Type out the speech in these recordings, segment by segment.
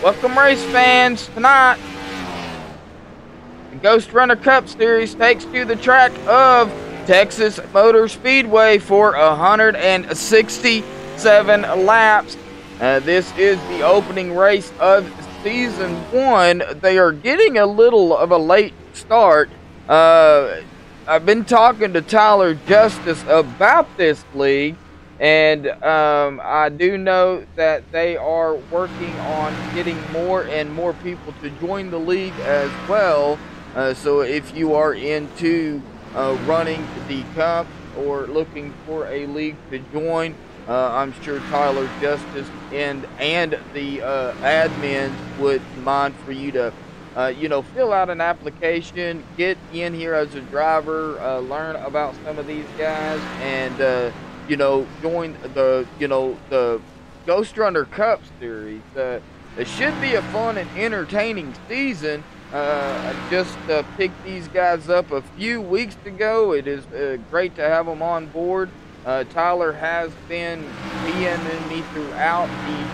Welcome race fans. Tonight, the Ghost Runner Cup Series takes to the track of Texas Motor Speedway for 167 laps. This is the opening race of Season 1. They are getting a little of a late start. I've been talking to Tyler Justice about this league, and I do know that they are working on getting more and more people to join the league as well. So if you are into running the cup or looking for a league to join, I'm sure Tyler Justice and the admins would mind for you to fill out an application, get in here as a driver, learn about some of these guys, and join the Ghost Runner Cup Series. It should be a fun and entertaining season. I just picked these guys up a few weeks ago. It is great to have them on board. Tyler has been DMing me throughout the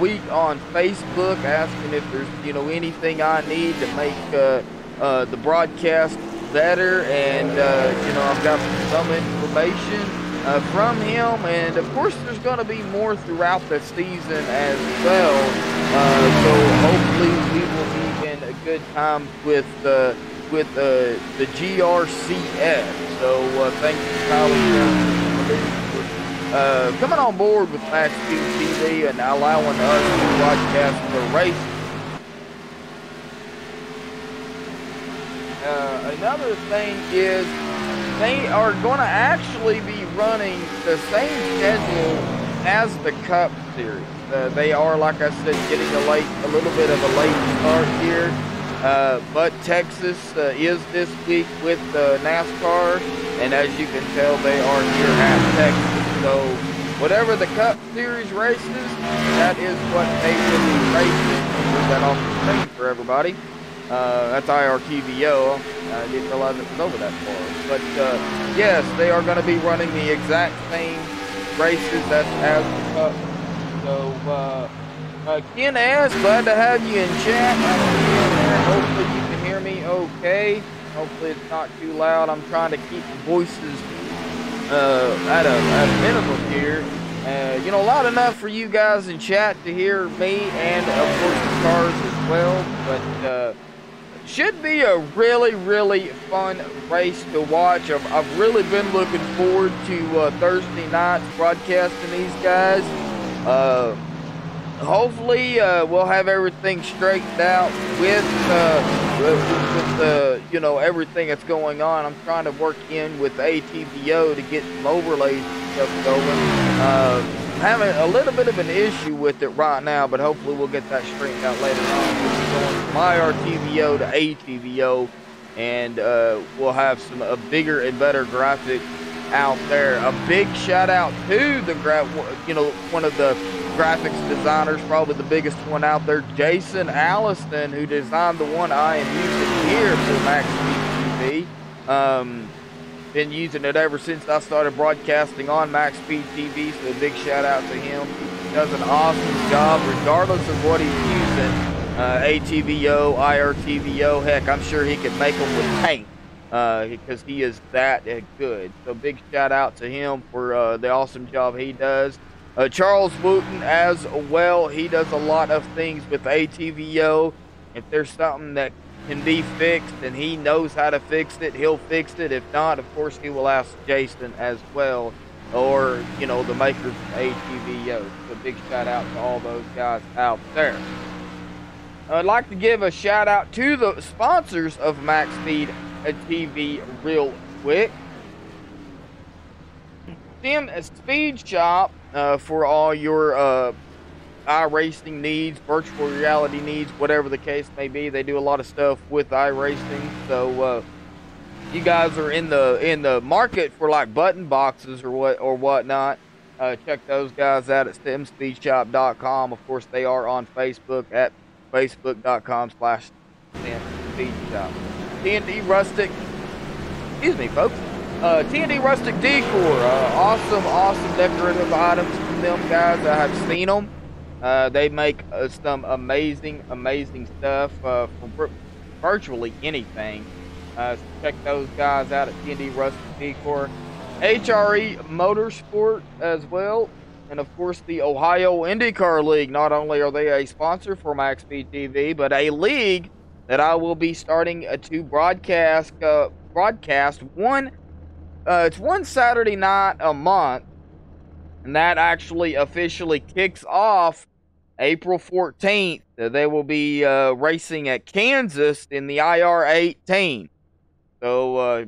week on Facebook, asking if there's anything I need to make the broadcast better, and I've got some information from him, and of course there's going to be more throughout the season as well. So hopefully we will be in a good time with the GRCS. So thank you, Tyler, coming on board with MaxSpeedTV and allowing us to broadcast the race. Another thing is they are going to actually be running the same schedule as the Cup Series. They are, like I said, getting a little bit of a late start here. But Texas is this week with NASCAR, and as you can tell, they are here at Texas. So whatever the Cup Series races, that is what they will be racing. Move that off the screen for everybody. That's IRTVO. I didn't realize it was over that far. But yes, they are going to be running the exact same races as the Cup. So Ken S., glad to have you in chat. Hopefully you can hear me okay. Hopefully it's not too loud. I'm trying to keep the voices at a minimum here. Loud enough for you guys in chat to hear me, and of course the cars as well. But should be a really, really fun race to watch. I've really been looking forward to Thursday nights broadcasting these guys. Hopefully we'll have everything straightened out with everything that's going on. I'm trying to work in with ATVO to get some overlays and stuff going. Having a little bit of an issue with it right now, but hopefully we'll get that straightened out later on. We'll be going from IRTVO to ATVO, and we'll have a bigger and better graphic out there. A big shout out to the one of the graphics designers, probably the biggest one out there, Jason Allison, who designed the one I am using here for MaxSpeedTV. Been using it ever since I started broadcasting on MaxSpeedTV, so a big shout out to him. He does an awesome job regardless of what he's using. ATVO, IRTVO, heck, I'm sure he could make them with paint. because he is that good. So big shout out to him for the awesome job he does. Charles Wooten as well. He does a lot of things with ATVO. If there's something that can be fixed and he knows how to fix it, he'll fix it. If not, of course, he will ask Jason as well, or, you know, the makers of ATVO. So big shout out to all those guys out there. I'd like to give a shout out to the sponsors of MaxSpeedTV real quick. Sim Speed Shop for all your iRacing needs, virtual reality needs, whatever the case may be. They do a lot of stuff with iRacing. So you guys are in the market for like button boxes or whatnot. Check those guys out at simspeedshop.com. Of course, they are on Facebook at facebook.com/simspeedshop. TND Rustic, excuse me, folks. TND Rustic Decor, awesome decorative items from them guys. I have seen them. They make some amazing stuff from virtually anything. So check those guys out at TND Rustic Decor. HRE Motorsport as well. And of course, the Ohio IndyCar League. Not only are they a sponsor for MaxSpeedTV, but a league that I will be starting to broadcast one. It's one Saturday night a month, and that actually officially kicks off April 14th. They will be racing at Kansas in the IR-18. So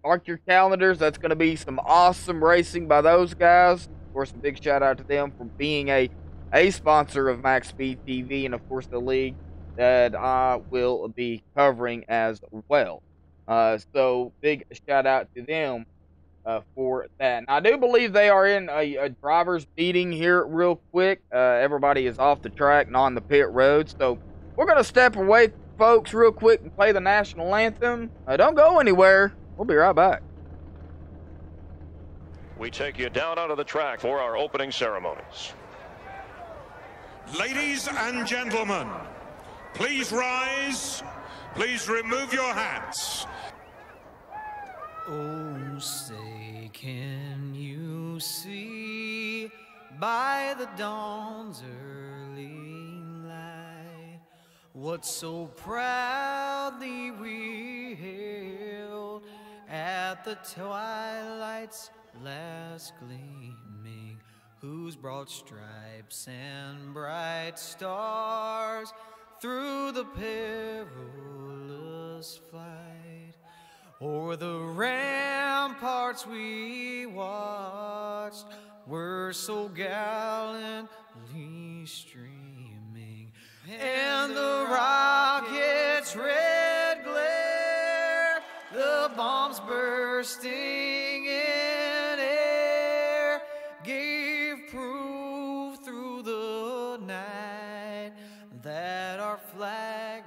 mark your calendars. That's going to be some awesome racing by those guys. Of course, a big shout out to them for being a sponsor of MaxSpeedTV, and of course the league that I will be covering as well. So big shout out to them for that. And I do believe they are in a driver's meeting here real quick. Everybody is off the track and on the pit road. So we're going to step away, folks, real quick and play the national anthem. Don't go anywhere. We'll be right back. We take you down onto the track for our opening ceremonies. Ladies and gentlemen, please rise. Please remove your hats. Oh, say, can you see by the dawn's early light what so proudly we hailed at the twilight's last gleaming, whose broad stripes and bright stars through the perilous flight o'er the ramparts we watched were so gallantly streaming, and the rocket's red glare, the bombs bursting in air, gave proof through the night that our flag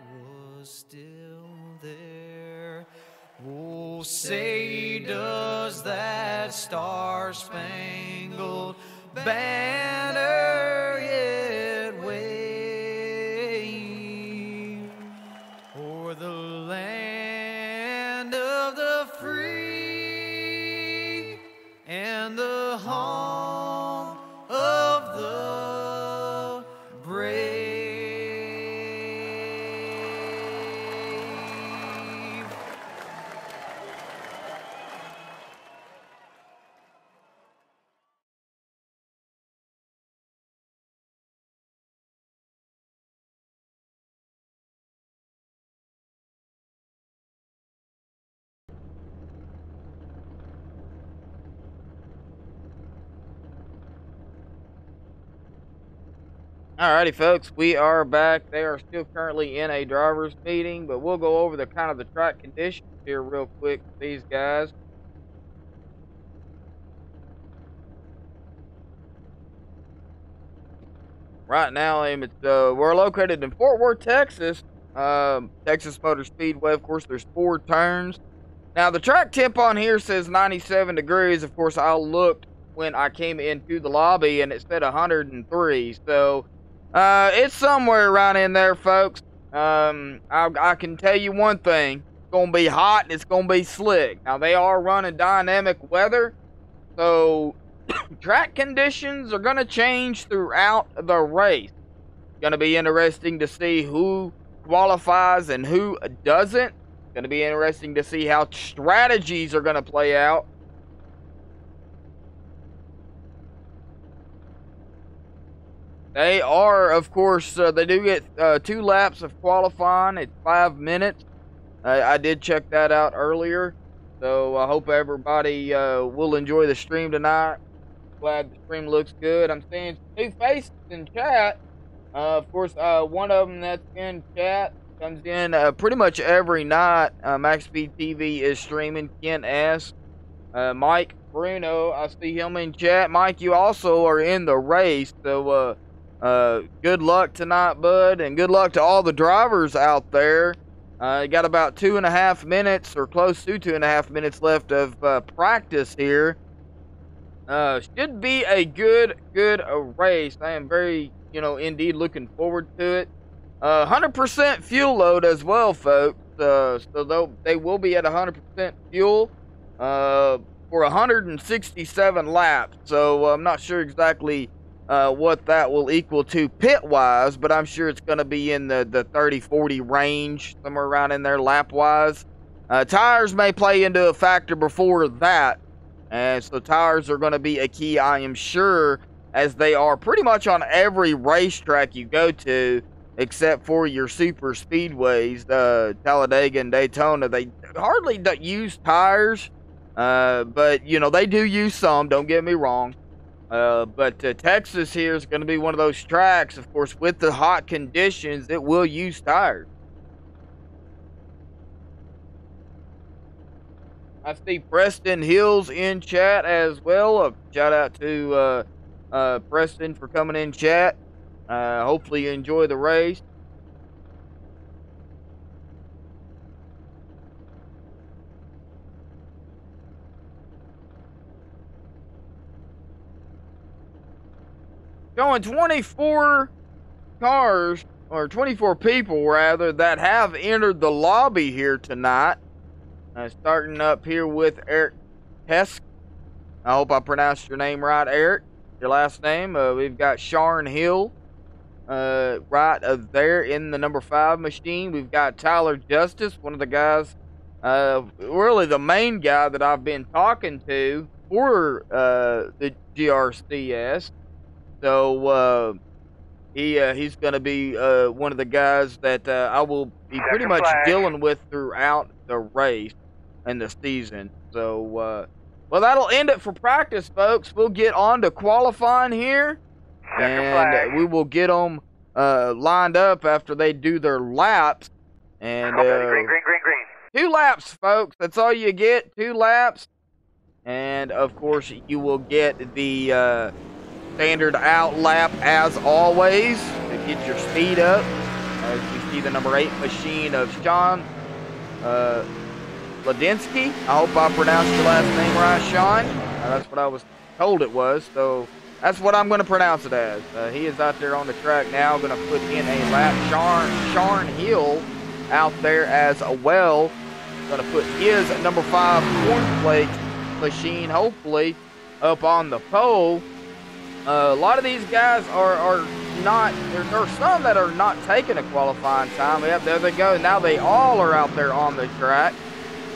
was still there. Oh, say does that star-spangled banner yet wave o'er the land of the free and the home of the brave? Alrighty, folks, we are back. They are still currently in a driver's meeting, but we'll go over the kind of the track conditions here real quick with these guys. Right now, we're located in Fort Worth, Texas. Texas Motor Speedway. Of course, there's 4 turns. Now, the track temp on here says 97 degrees. Of course, I looked when I came into the lobby, and it said 103. So, it's somewhere around in there, folks. I can tell you one thing. going to be hot and it's going to be slick. Now, they are running dynamic weather, so track conditions are going to change throughout the race. Going to be interesting to see who qualifies and who doesn't. Going to be interesting to see how strategies are going to play out. They are, of course, they do get 2 laps of qualifying. It's 5 minutes. I did check that out earlier. So I hope everybody will enjoy the stream tonight. Glad the stream looks good. I'm seeing some new faces in chat. Of course, one of them that's in chat comes in pretty much every night. MaxSpeedTV is streaming. Ken S. Mike Bruno, I see him in chat. Mike, you also are in the race. So good luck tonight, bud. And good luck to all the drivers out there. You got about 2.5 minutes or close to 2.5 minutes left of practice here. Should be a good race. I am very, indeed looking forward to it. 100% fuel load as well, folks. So they will be at 100% fuel for 167 laps. So I'm not sure exactly what that will equal to pit-wise, but I'm sure it's going to be in the 30-40 range, somewhere around in there lap-wise. Tires may play into a factor before that, and so tires are going to be a key, I am sure, as they are pretty much on every racetrack you go to, except for your super speedways, Talladega and Daytona. They hardly use tires, but, they do use some, don't get me wrong. But Texas here is going to be one of those tracks, of course, with the hot conditions, it will use tires. I see Preston Hills in chat as well. Shout out to Preston for coming in chat. Hopefully you enjoy the race. Showing 24 cars, or 24 people rather, that have entered the lobby here tonight. Starting up here with Eric Hesk. I hope I pronounced your name right, Eric. Your last name. We've got Sharn Hill right there in the number 5 machine. We've got Tyler Justice, one of the guys, really the main guy that I've been talking to for the GRCS. So he's going to be one of the guys that I will be pretty much dealing with throughout the race and the season. So, well, that'll end it for practice, folks. We'll get on to qualifying here, and we will get them lined up after they do their laps. And green. 2 laps, folks. That's all you get. 2 laps, and of course, you will get the standard out lap as always to get your speed up. As you see the number 8 machine of Sean Ladinsky. I hope I pronounced your last name right, Sean. That's what I was told it was, so that's what I'm going to pronounce it as. He is out there on the track now, going to put in a lap. Sharn Hill out there as well. Going to put his number 5 cornflake machine, hopefully, up on the pole. A lot of these guys are not, there are some that are not taking a qualifying time. Yep, there they go. Now they all are out there on the track.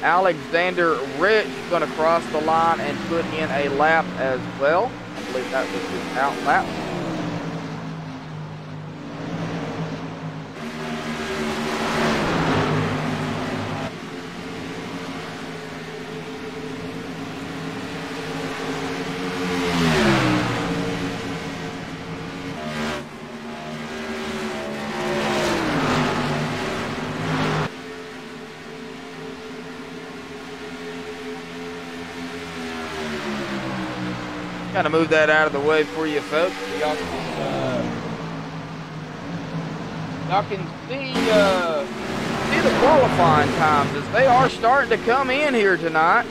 Alexander Rich is going to cross the line and put in a lap as well. I believe that was his out lap. Kind of move that out of the way for you folks. Y'all can see the qualifying times as they are starting to come in here tonight.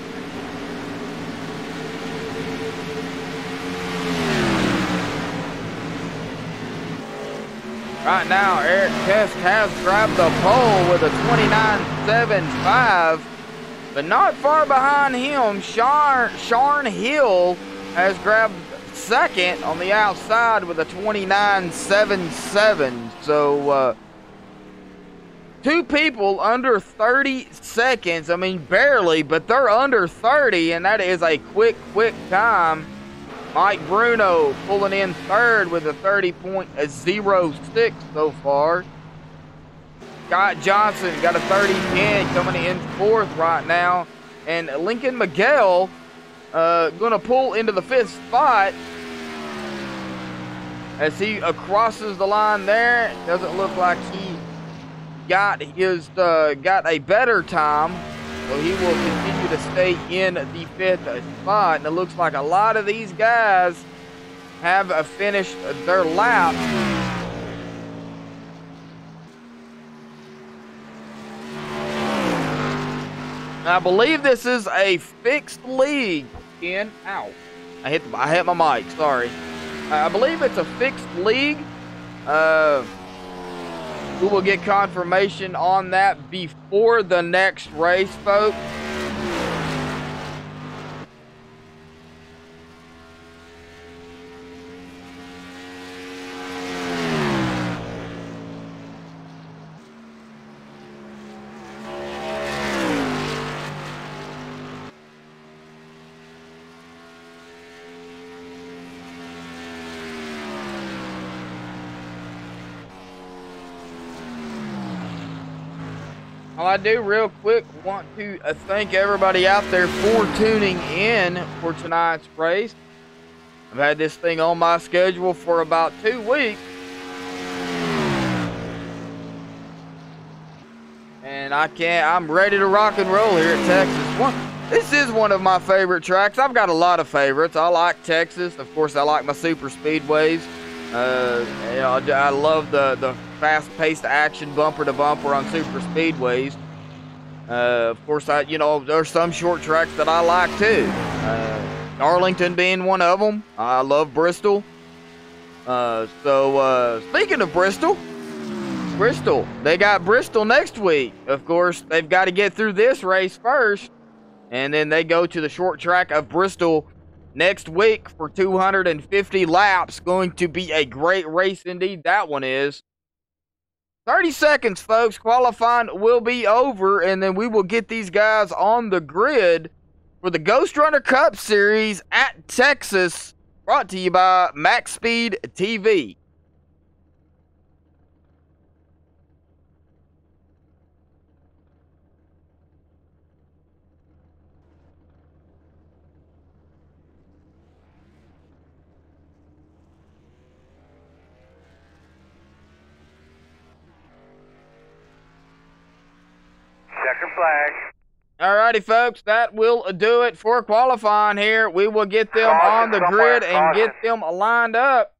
Right now, Eric Test has grabbed the pole with a 29.75, but not far behind him, Sharn Hill has grabbed second on the outside with a 29.77. So, two people under 30 seconds. I mean, barely, but they're under 30, and that is a quick time. Mike Bruno pulling in third with a 30.06 so far. Scott Johnson got a 30.10 coming in fourth right now. And Lincoln Miguel going to pull into the fifth spot as he crosses the line there. Doesn't look like he got a better time. So he will continue to stay in the fifth spot. And it looks like a lot of these guys have finished their lap. I believe this is a fixed league. Ow. I hit my mic, sorry. I believe it's a fixed league. We will get confirmation on that before the next race, folks. Well, I do real quick want to thank everybody out there for tuning in for tonight's race. I've had this thing on my schedule for about 2 weeks. And I'm ready to rock and roll here at Texas. This is one of my favorite tracks. I've got a lot of favorites. I like Texas. Of course, I like my super speedways. I love the fast-paced action bumper to bumper on super speedways. Of course, there's some short tracks that I like too. Arlington being one of them. I love Bristol. Speaking of Bristol, they got Bristol next week. Of course, they've got to get through this race first, and then they go to the short track of Bristol next week for 250 laps. Going to be a great race indeed, that one is. 30 seconds, folks. Qualifying will be over, and then we will get these guys on the grid for the Ghost Runner Cup Series at Texas, brought to you by MaxSpeedTV. Checker flag. Alrighty, folks, that will do it for qualifying here. We will get them on the grid and get them lined up.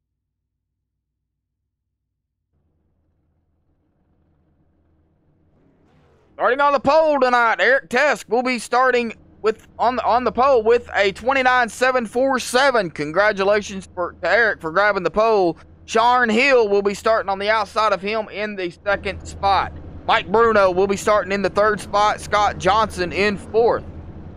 Starting on the pole tonight, Eric Tesk will be starting on the pole with a 29.747. Congratulations to Eric for grabbing the pole. Sharn Hill will be starting on the outside of him in the second spot. Mike Bruno will be starting in the third spot. Scott Johnson in fourth.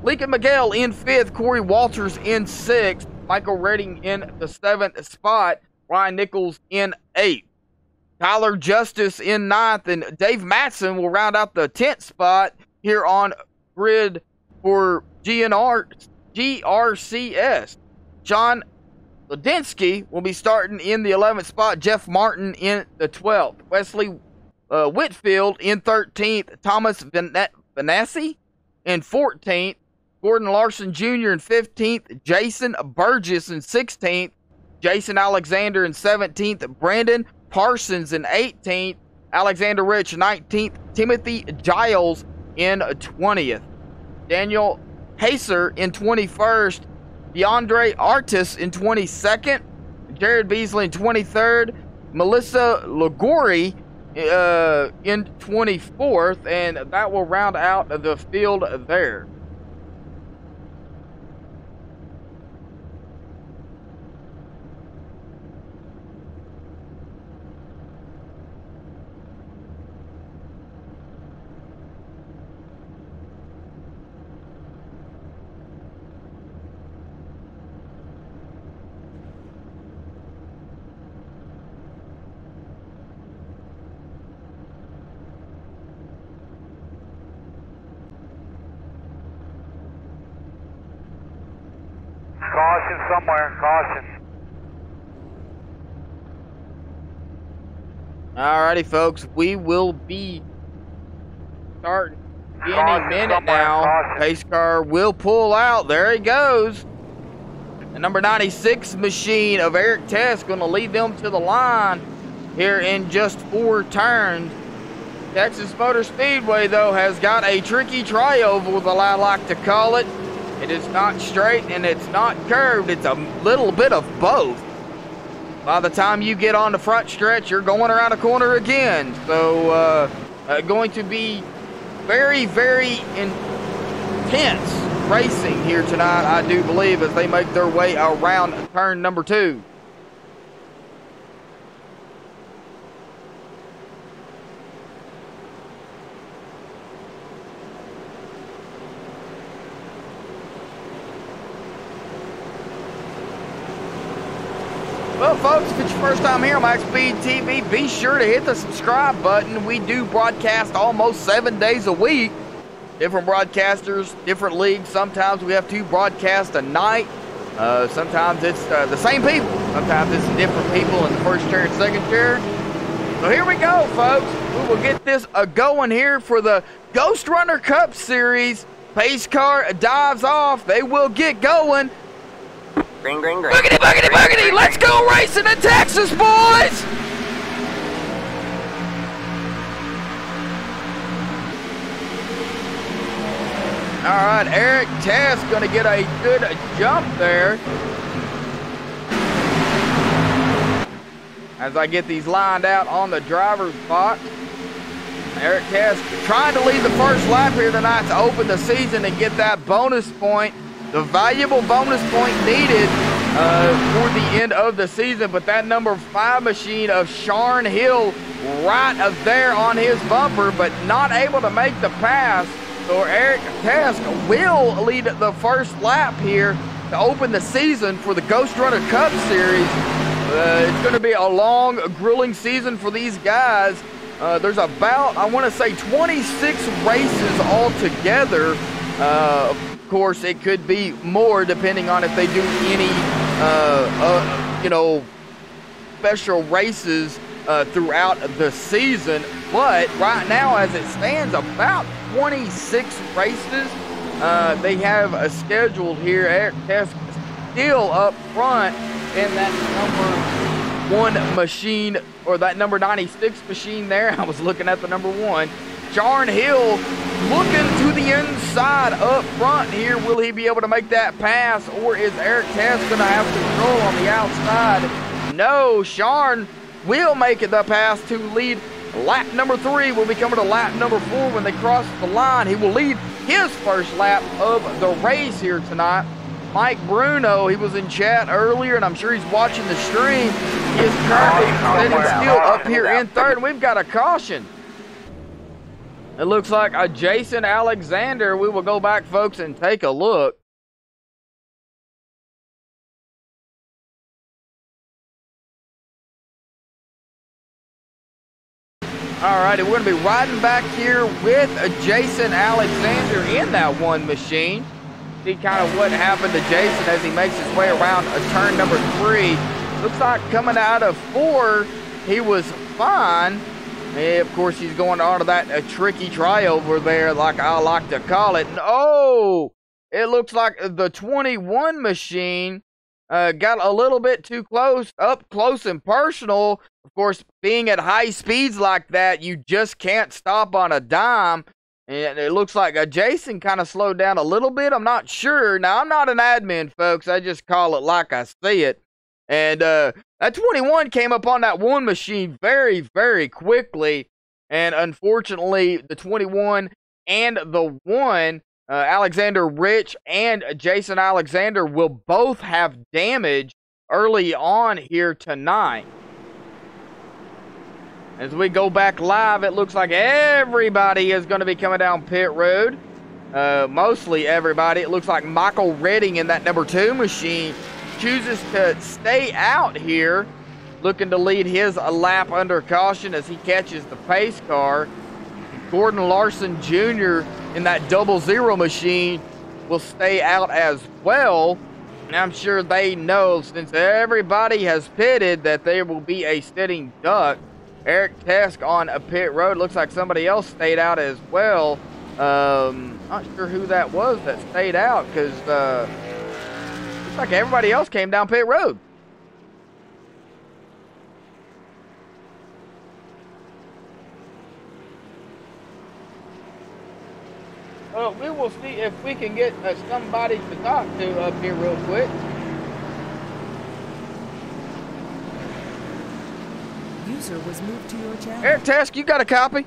Lincoln Miguel in fifth. Corey Walters in sixth. Michael Redding in the seventh spot. Ryan Nichols in eighth. Tyler Justice in ninth. And Dave Matson will round out the 10th spot here on grid for GRCS. Sean Ladinsky will be starting in the 11th spot. Jeff Martin in the 12th. Wesley Whitfield in 13th, Thomas Vanassi in 14th, Gordon Larson Jr. in 15th, Jason Burgess in 16th, Jason Alexander in 17th, Brandon Parsons in 18th, Alexander Rich 19th, Timothy Giles in 20th, Daniel Haser in 21st, DeAndre Artis in 22nd, Jared Beasley in 23rd, Melissa Lagori in 24th, and that will round out the field there. Caution somewhere, caution. Alrighty, folks, we will be starting any Caution minute somewhere, now. caution. Pace car will pull out. There he goes. The number 96 machine of Eric Test going to lead them to the line here in just 4 turns. Texas Motor Speedway, though, has got a tricky trioval, as I like to call it. It is not straight and it's not curved. It's a little bit of both. By the time you get on the front stretch, you're going around a corner again. So, going to be very, very intense racing here tonight, I do believe, as they make their way around turn number 2. Well, folks, if it's your first time here on MaxSpeedTV, be sure to hit the subscribe button. We do broadcast almost 7 days a week. Different broadcasters, different leagues. Sometimes we have 2 broadcasts a night. Sometimes it's the same people. Sometimes it's different people in the first chair and second chair. So here we go, folks. We will get this going here for the Ghost Runner Cup Series. Pace car dives off. They will get going. Green, green, green. Boogity, boogity, boogity. Let's go racing in Texas, boys. All right, Eric Test going to get a good jump there. As I get these lined out on the driver's box. Eric Test trying to lead the first lap here tonight to open the season and get that bonus point. The valuable bonus point needed for the end of the season. But that number 5 machine of Sharn Hill right up there on his bumper, but not able to make the pass. So Eric Test will lead the first lap here to open the season for the Ghost Runner Cup Series. It's going to be a long, grueling season for these guys. There's about, I want to say, 26 races altogether. Of course, it could be more depending on if they do any, special races throughout the season. But right now, as it stands, about 26 races they have scheduled here. Eric Test still up front in that number 1 machine, or that number 96 machine there. I was looking at the number 1. Sharn Hill looking to the inside up front here. Will he be able to make that pass, or is Eric Test going to have control on the outside? No, Sharn will make it the pass to lead lap number 3. Will be coming to lap number 4 when they cross the line. He will lead his first lap of the race here tonight. Mike Bruno, he was in chat earlier, and I'm sure he's watching the stream. He is currently sitting still up here in 3rd, and we've got a caution. It looks like a Jason Alexander. We will go back, folks, and take a look. All righty, we're going to be riding back here with a Jason Alexander in that 1 machine. See kind of what happened to Jason as he makes his way around turn number 3. Looks like coming out of 4, he was fine. And of course, he's going onto that tricky try over there, like I like to call it. And, oh, it looks like the 21 machine got a little bit too close, up close and personal. Of course, being at high speeds like that, you just can't stop on a dime. And it looks like Jason kind of slowed down a little bit. I'm not sure. Now, I'm not an admin, folks. I just call it like I see it. And that 21 came up on that 1 machine very, very quickly. And unfortunately, the 21 and the 1, Alexander Rich and Jason Alexander, will both have damage early on here tonight. As we go back live, it looks like everybody is going to be coming down pit road. Mostly everybody. It looks like Michael Redding in that number 2 machine chooses to stay out here, looking to lead his lap under caution as he catches the pace car. Gordon Larson Jr. in that 00 machine will stay out as well. And I'm sure they know, since everybody has pitted, that there will be a sitting duck. Eric Tesk on a pit road. Looks like somebody else stayed out as well. Not sure who that was that stayed out, because looks like everybody else came down pit road. Well, we will see if we can get somebody to talk to up here real quick. User was moved to your channel. Eric Tesk, you got a copy?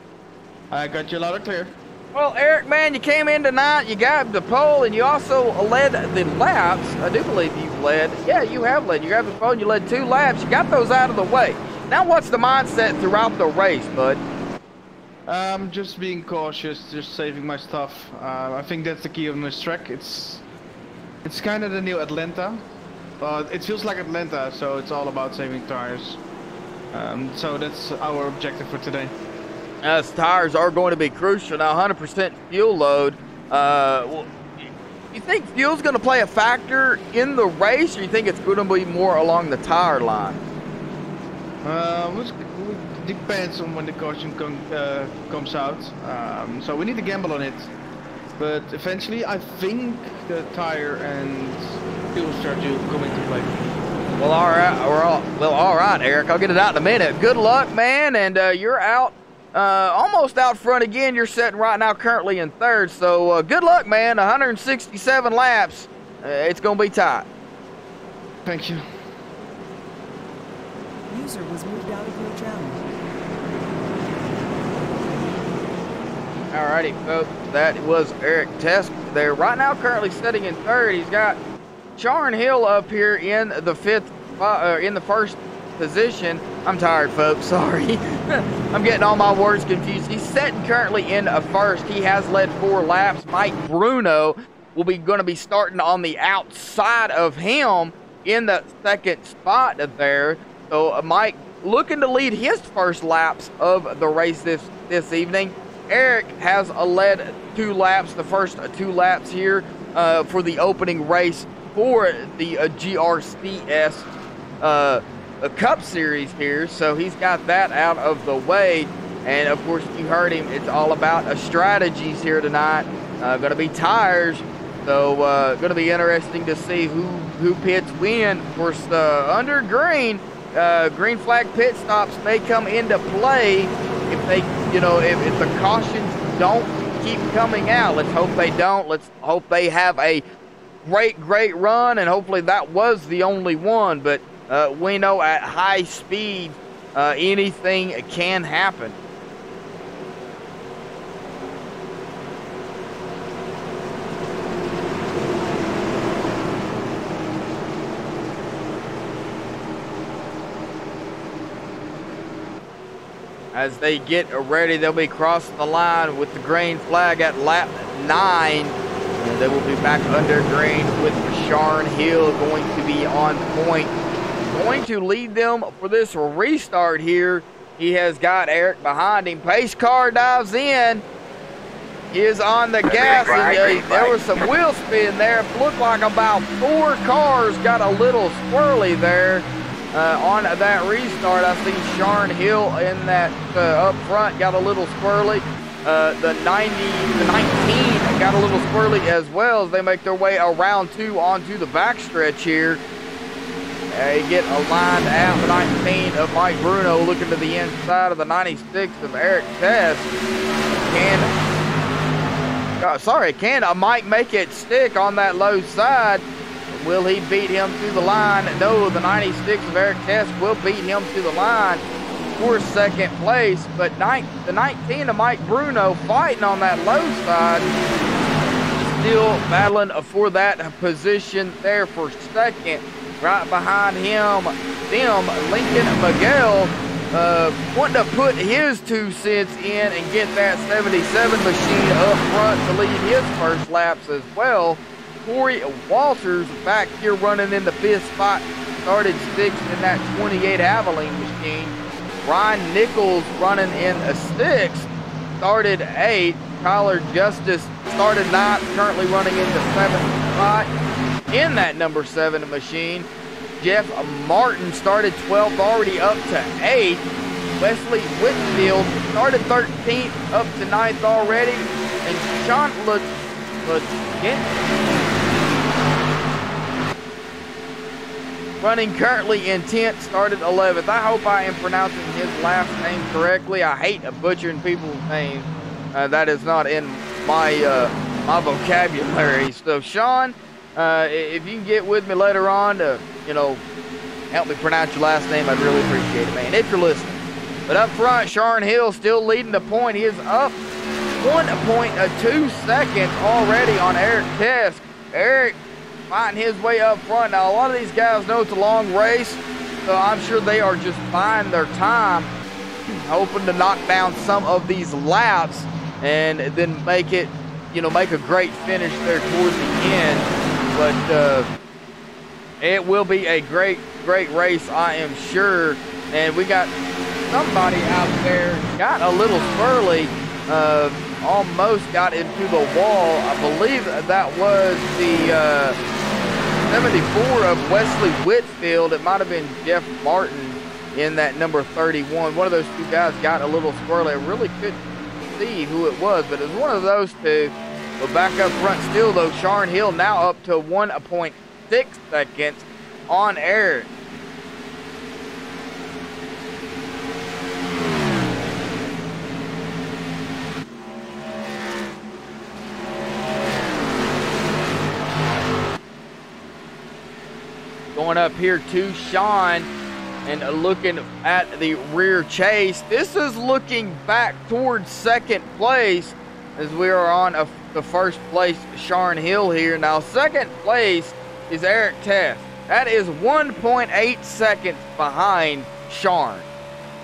I got you loud and clear. Well, Eric, man, you came in tonight, you got the pole, and you also led the laps. I do believe you've led. Yeah, you have led. You grabbed the pole, and you led 2 laps. You got those out of the way. Now what's the mindset throughout the race, bud? Just being cautious, just saving my stuff. I think that's the key on this track. It's kind of the new Atlanta, but it feels like Atlanta, so it's all about saving tires. So that's our objective for today. As tires are going to be crucial now, 100% fuel load. Well, you think fuel's going to play a factor in the race, or you think it's going to be more along the tire line? It depends on when the caution comes out. So we need to gamble on it. But eventually, I think the tire and fuel strategy will come into play. Well, all right, Eric. I'll get it out in a minute. Good luck, man, and you're out, almost out front again. You're sitting right now currently in 3rd. So good luck, man. 167 laps. It's gonna be tight. Thank you. User was moved out of your channel. Alrighty, folks. That was Eric Tesk there. Right now, currently sitting in 3rd. He's got Sharon Hill up here in the 1st position. I'm tired, folks. Sorry. I'm getting all my words confused. He's sitting currently in 1st. He has led 4 laps. Mike Bruno will be going to be starting on the outside of him in the 2nd spot there. So Mike looking to lead his first laps of the race this evening. Eric has led 2 laps, the first 2 laps here for the opening race for the GRCS Cup Series here. So he's got that out of the way. And of course, you heard him. It's all about strategies here tonight. Going to be tires. So going to be interesting to see who pits when. Of course, under green, green flag pit stops may come into play if they, if the cautions don't keep coming out. Let's hope they don't. Let's hope they have a great run, and hopefully that was the only one. But we know at high speed, anything can happen. As they get ready, they'll be crossing the line with the green flag at lap 9. And they will be back under green with Sharon Hill going to be on point. Going to lead them for this restart here. He has got Eric behind him. Pace car dives in. He is on the gas. And, there was some wheel spin there. It looked like about 4 cars got a little swirly there. On that restart, I see Sharon Hill in that up front got a little squirrely. The 19 got a little squirrely as well as they make their way around 2 onto the backstretch here. They get aligned out the 19 of Mike Bruno looking to the inside of the 96 of Eric Tess. Can Mike make it stick on that low side? Will he beat him to the line? No, the 96 of Eric Tess will beat him to the line for 2nd place. But the 19 of Mike Bruno fighting on that low side, still battling for that position there for 2nd. Right behind him, Lincoln Miguel wanting to put his 2 cents in and get that 77 machine up front to lead his first laps as well. Corey Walters back here running in the 5th spot, started 6th in that 28 Abilene machine. Ryan Nichols running in a 6th, started 8th. Tyler Justice started 9th, currently running in the 7th spot. in that number 7 machine. Jeff Martin started 12th, already up to 8th. Wesley Whitfield started 13th, up to 9th already. And Sean running currently in 10th, started 11th. I hope I am pronouncing his last name correctly. I hate butchering people's names. That is not in my my vocabulary. So Sean, if you can get with me later on to, you know, help me pronounce your last name, I'd really appreciate it, man, if you're listening. But up front, Sharon Hill still leading the point. He is up 1.2 seconds already on Eric Tesk. Eric fighting his way up front. Now, a lot of these guys know it's a long race, so I'm sure they are just buying their time, hoping to knock down some of these laps and then make it, you know, make a great finish there towards the end. But it will be a great race, I am sure. And we got somebody out there got a little swirly, almost got into the wall. I believe that was the 74 of Wesley Whitfield. It might have been Jeff Martin in that number 31. One of those two guys got a little swirly. I really couldn't see who it was, but it was one of those two. But back up front still, though, Sharon Hill now up to 1.6 seconds on Eric. Going up here to Sean and looking at the rear chase. This is looking back towards second place as we are on the first place Sharon Hill here. Now second place is Eric Test. That is 1.8 seconds behind Sean.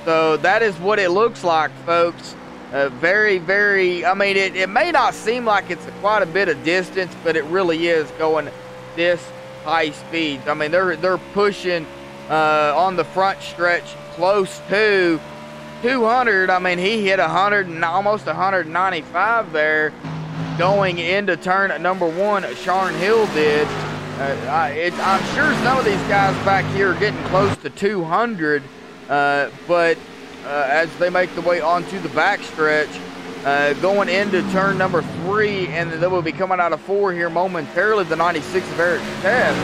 So that is what it looks like, folks. Very, I mean, it may not seem like it's quite a bit of distance, but it really is going this high speeds. I mean, they're pushing on the front stretch close to 200. I mean, he hit 100 and almost 195 there going into turn number 1. Sharon Hill did. I'm sure some of these guys back here are getting close to 200, but as they make the way onto the backstretch, going into turn number 3, and they will be coming out of 4 here momentarily, the 96 of Eric Test.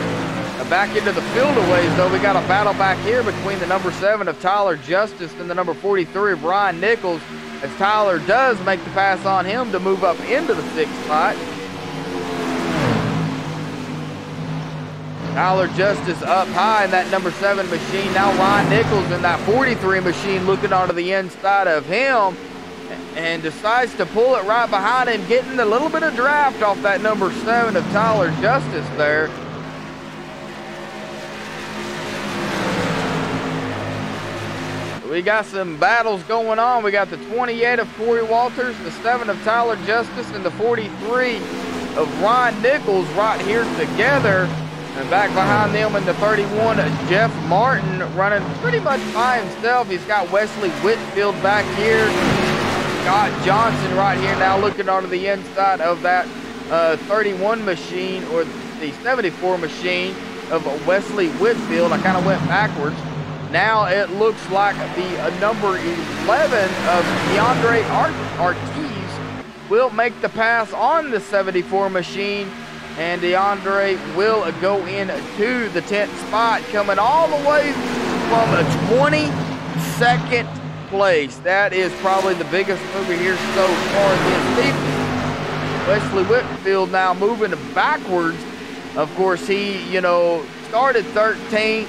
Back into the field a ways, though, we got a battle back here between the number 7 of Tyler Justice and the number 43 of Ryan Nichols, as Tyler does make the pass on him to move up into the 6th spot. Tyler Justice up high in that number 7 machine. Now Ryan Nichols in that 43 machine looking onto the inside of him and decides to pull it right behind him, getting a little bit of draft off that number 7 of Tyler Justice there. We got some battles going on. We got the 28 of Corey Walters, the 7 of Tyler Justice, and the 43 of Ryan Nichols right here together. And back behind them in the 31, Jeff Martin running pretty much by himself. He's got Wesley Whitfield back here. Scott Johnson right here now looking onto the inside of that 31 machine, or the 74 machine of Wesley Whitfield. I kind of went backwards. Now it looks like the number 11 of DeAndre Ortiz will make the pass on the 74 machine. And DeAndre will go into the 10th spot, coming all the way from a 22nd place. That is probably the biggest mover here so far this evening. Wesley Whitfield now moving backwards. Of course, he, you know, started 13th,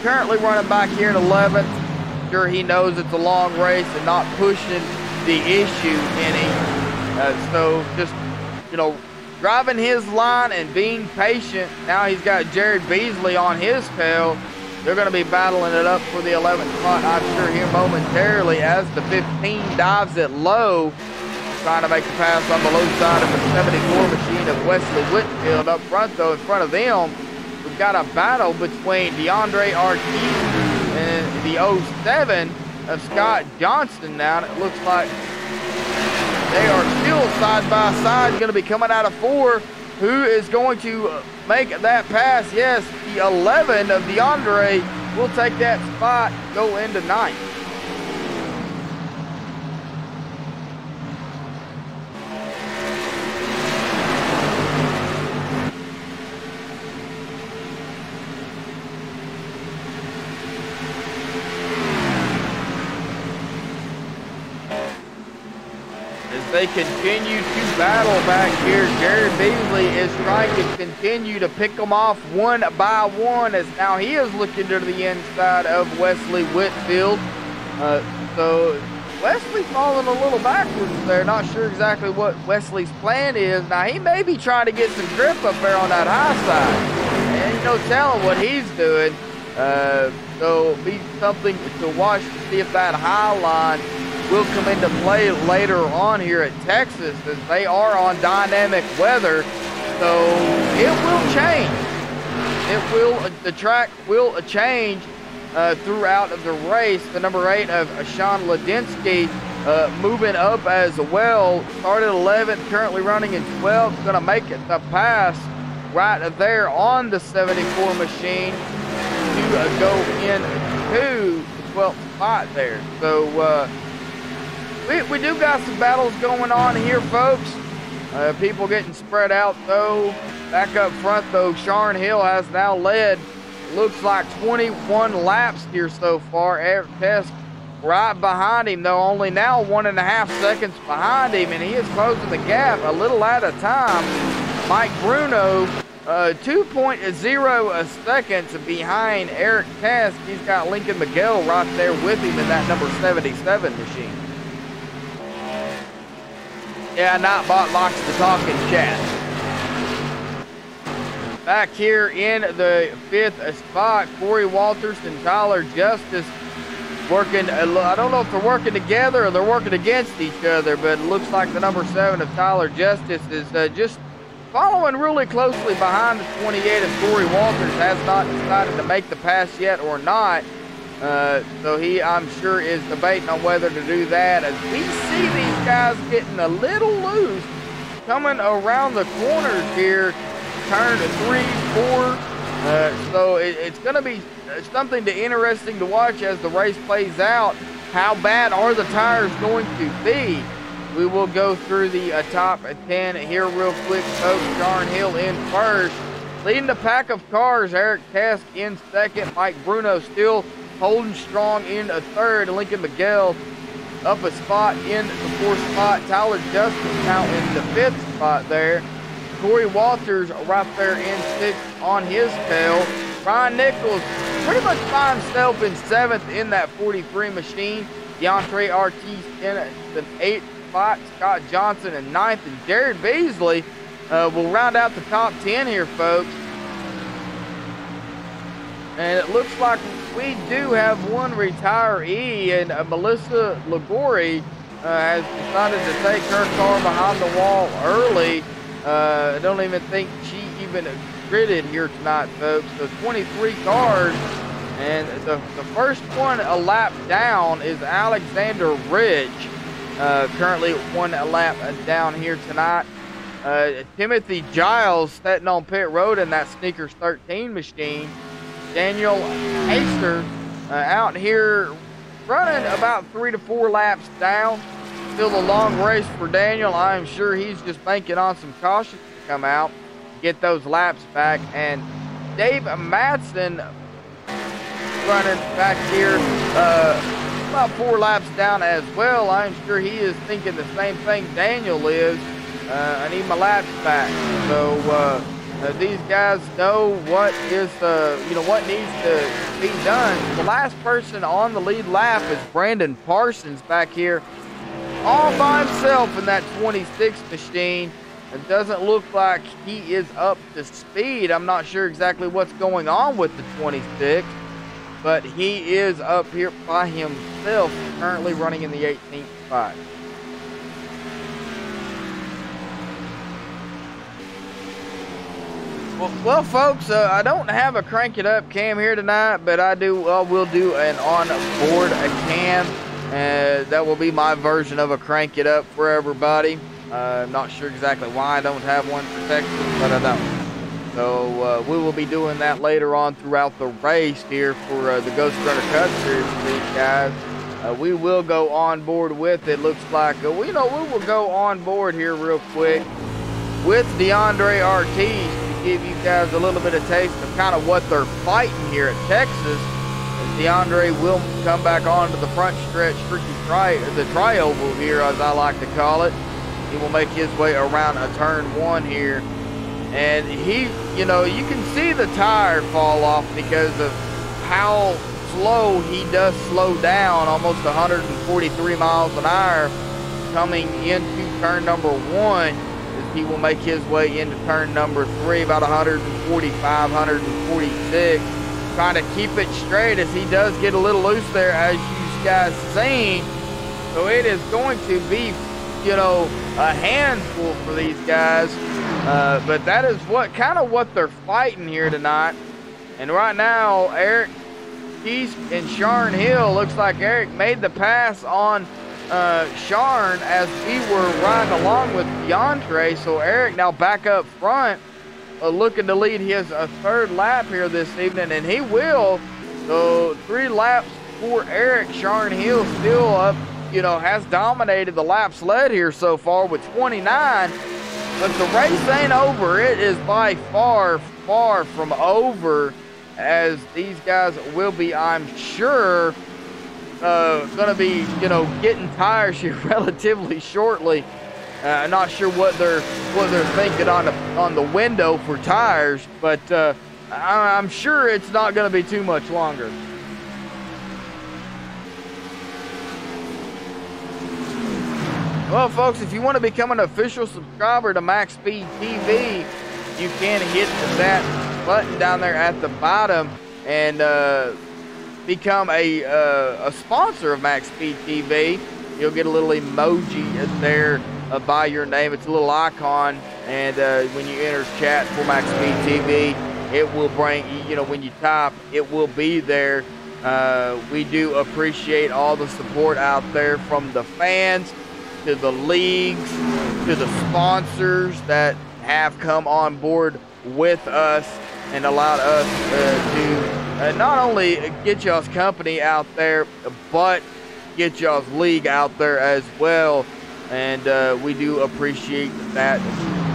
currently running back here in 11th. Sure, he knows it's a long race and not pushing the issue any. So just, you know, driving his line and being patient. Now he's got Jared Beasley on his tail. They're going to be battling it up for the 11th spot, I'm sure, here momentarily, as the 15 dives it low, trying to make the pass on the low side of the 74 machine of Wesley Whitfield. Up front, though, in front of them, we've got a battle between DeAndre Ortiz and the 07 of Scott Johnson now. And it looks like they are still side by side, going to be coming out of 4. Who is going to make that pass. Yes, the 11 of DeAndre will take that spot, go into 9th. They continue to battle back here. Jared Beasley is trying to continue to pick them off one by one, as now he is looking to the inside of Wesley Whitfield. So Wesley's falling a little backwards there. Not sure exactly what Wesley's plan is. Now he may be trying to get some grip up there on that high side. And you no telling what he's doing. So be something to watch to see if that high line will come into play later on here at Texas, as they are on dynamic weather, so it will change. The track will change throughout of the race. The number 8 of Sean Ladinsky moving up as well. Started 11th, currently running in 12th. Going to make it the pass right there on the 74 machine to go into the 12th spot there. So we do got some battles going on here, folks. People getting spread out, though. Back up front, though, Sharn Hill has now led, looks like 21 laps here so far. Eric Test right behind him, though, only now 1.5 seconds behind him, and he is closing the gap a little at a time. Mike Bruno, 2.0 seconds behind Eric Test. He's got Lincoln Miguel right there with him in that number 77 machine. Yeah, Nightbot likes to talk in chat. Back here in the 5th spot, Corey Walters and Tyler Justice working. I don't know if they're working together or they're working against each other, but it looks like the number 7 of Tyler Justice is just following really closely behind the 28 of Corey Walters. Has not decided to make the pass yet or not. So he, I'm sure, is debating on whether to do that, as we see these guys getting a little loose coming around the corners here. Turn 3, 4. So it's going to be something interesting to watch as the race plays out. How bad are the tires going to be? We will go through the top 10 here real quick. Folks, Sharn Hill in first. Leading the pack of cars, Eric Task in second. Mike Bruno still holding strong in a third. Lincoln Miguel up a spot in the 4th spot. Tyler Justice now in the 5th spot there. Corey Walters right there in 6th on his tail. Ryan Nichols pretty much finds himself in 7th in that 43 machine. DeAndre Ortiz in the 8th spot. Scott Johnson in 9th. And Jared Beasley will round out the top 10 here, folks. And it looks like we do have one retiree, and Melissa Ligori has decided to take her car behind the wall early. I don't even think she even gridded here tonight, folks. So 23 cars, and the first one a lap down is Alexander Ridge. Currently 1 lap down here tonight. Timothy Giles sitting on pit road in that Sneakers 13 machine. Daniel Haster out here running about 3 to 4 laps down. Still a long race for Daniel. I am sure he's just banking on some caution to come out, get those laps back. And Dave Madsen running back here about 4 laps down as well. I'm sure he is thinking the same thing Daniel is. I need my laps back. So these guys know what is what needs to be done. The last person on the lead lap is Brandon Parsons back here, all by himself in that 26 machine. It doesn't look like he is up to speed. I'm not sure exactly what's going on with the 26, but he is up here by himself, currently running in the 18th spot. Well, folks, I don't have a crank it up cam here tonight, but I will do an on-board cam. That will be my version of a crank it up for everybody. I'm not sure exactly why I don't have one for Texas, but I don't. So we will be doing that later on throughout the race here for the Ghost Runner Cup Series for these guys. We will go on board with it. Looks like we will go on board here real quick with DeAndre Ortiz to give you guys a little bit of taste of kind of what they're fighting here at Texas. DeAndre will come back onto the front stretch, the tri-oval here, as I like to call it. He will make his way around a turn one here. And he, you can see the tire fall off because of how slow he does slow down, almost 143 miles an hour coming into turn number one. As he will make his way into turn number three, about 145, 146. Trying to keep it straight as he does get a little loose there, as you guys seen. So it is going to be, a handful for these guys. But that is what they're fighting here tonight. And right now, Eric Keith and Sharn Hill, looks like Eric made the pass on Sharn as we were riding along with DeAndre. So Eric now back up front, looking to lead his third lap here this evening, and he will. So 3 laps for Eric. Sharn Hill still up, has dominated the laps led here so far with 29. But the race ain't over. It is by far, far from over, as these guys will be, I'm sure, going to be, getting tires here relatively shortly. Not sure what they're thinking on the window for tires, but I'm sure it's not going to be too much longer. Well, folks, if you want to become an official subscriber to MaxSpeedTV, you can hit that button down there at the bottom and become a sponsor of MaxSpeedTV. You'll get a little emoji there by your name. It's a little icon, and when you enter chat for MaxSpeedTV, it will bring, when you type, it will be there. We do appreciate all the support out there from the fans to the leagues to the sponsors that have come on board with us and allowed us to not only get y'all's company out there, but get y'all's league out there as well. And we do appreciate that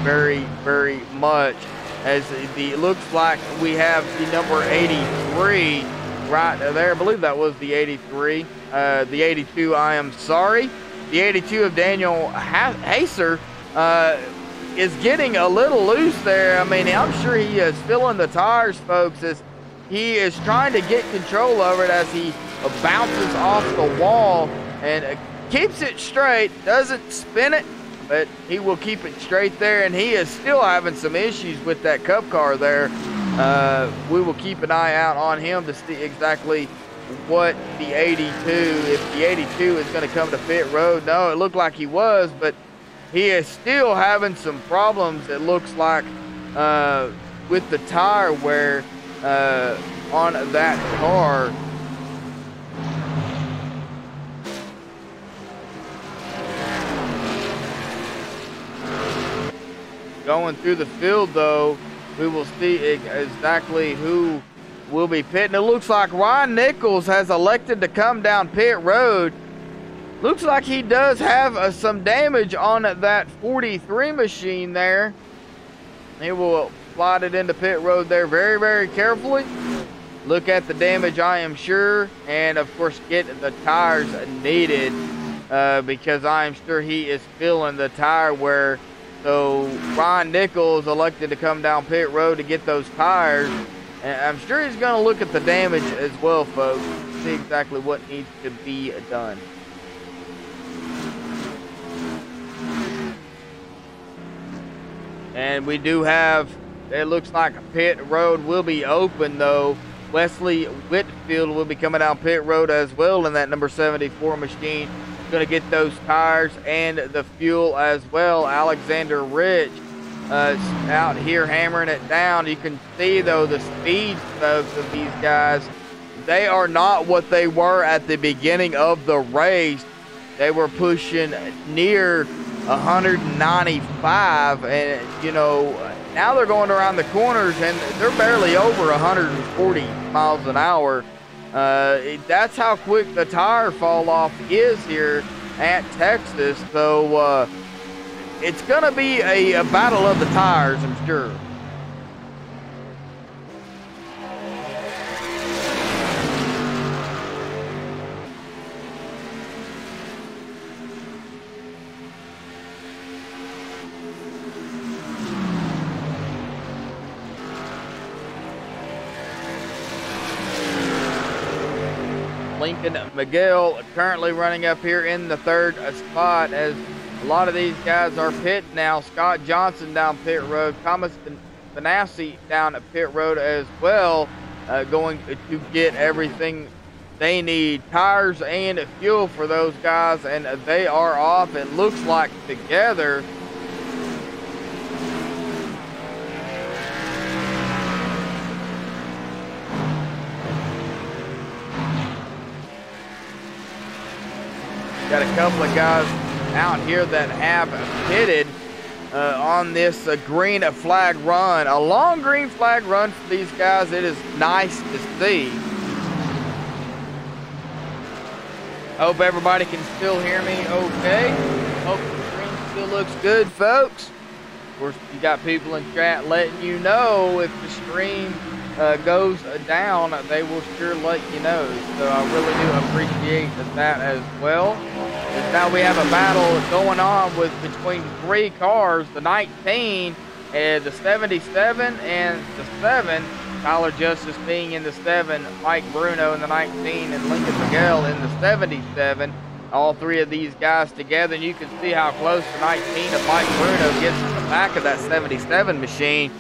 very, very much. As it looks like we have the number 83 right there. I believe that was the 83. The 82, I am sorry. The 82 of Daniel Haser is getting a little loose there. I mean, I'm sure he is filling the tires, folks, as he is trying to get control over it as he bounces off the wall and keeps it straight, doesn't spin it, but he will keep it straight there, and he is still having some issues with that Cup car there. We will keep an eye out on him to see exactly what the 82, if the 82 is going to come to pit road. No, it looked like he was, but he is still having some problems, it looks like, with the tire wear on that car. Going through the field, though, we will see exactly who will be pitting. It looks like Ryan Nichols has elected to come down pit road. Looks like he does have some damage on that 43 machine there. He will slide it into pit road there very, very carefully. Look at the damage, I am sure, and of course get the tires needed because I am sure he is feeling the tire wear. So Ryan Nichols elected to come down pit road to get those tires. And I'm sure he's going to look at the damage as well, folks, see exactly what needs to be done. And we do have, it looks like pit road will be open, though. Wesley Whitfield will be coming down pit road as well in that number 74 machine. Going to get those tires and the fuel as well. Alexander Rich out here hammering it down. You can see, though, the speeds, folks, of these guys. They are not what they were at the beginning of the race. They were pushing near 195, and Now they're going around the corners, and they're barely over 140 miles an hour. That's how quick the tire fall off is here at Texas. So it's going to be a battle of the tires, I'm sure. Lincoln Miguel currently running up here in the third spot, as a lot of these guys are pitting now. Scott Johnson down pit road, Thomas Benassi down at pit road as well, going to get everything they need, tires and fuel for those guys, and they are off, it looks like, together. Got a couple of guys out here that have pitted on this green flag run. A long green flag run for these guys. It is nice to see. Hope everybody can still hear me okay. Hope the screen still looks good, folks. Of course, you got people in chat letting you know if the stream goes down, they will sure let you know. So I really do appreciate that as well. And now we have a battle going on between three cars, the 19 and the 77 and the 7. Tyler Justice being in the 7, Mike Bruno in the 19, and Lincoln Miguel in the 77. All three of these guys together, and you can see how close the 19 of Mike Bruno gets to the back of that 77 machine.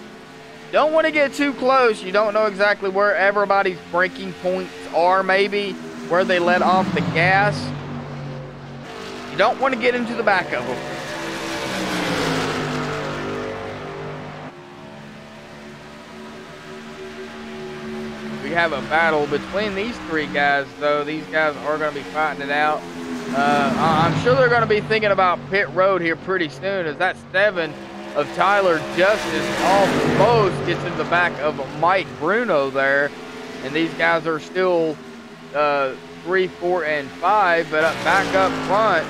Don't want to get too close. You don't know exactly where everybody's braking points are, maybe where they let off the gas. You don't want to get into the back of them. We have a battle between these three guys, though. These guys are going to be fighting it out. I'm sure they're going to be thinking about pit road here pretty soon, as that 7 of Tyler Justice almost gets in the back of Mike Bruno there. And these guys are still 3, 4, and 5, but back up front,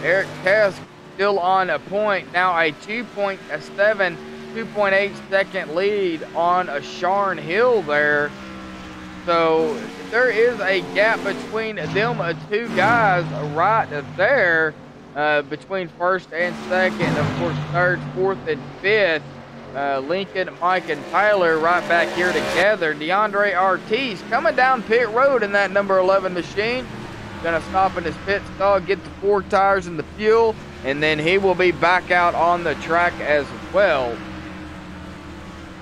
Eric Tess still on a point. Now a 2.7, 2.8 second lead on a Sharn Hill there. So there is a gap between them two guys right there. Between first and second, of course, third, fourth, and fifth. Lincoln, Mike, and Tyler right back here together. DeAndre Ortiz coming down pit road in that number 11 machine. Gonna stop in his pit stall, get the 4 tires and the fuel, and then he will be back out on the track as well.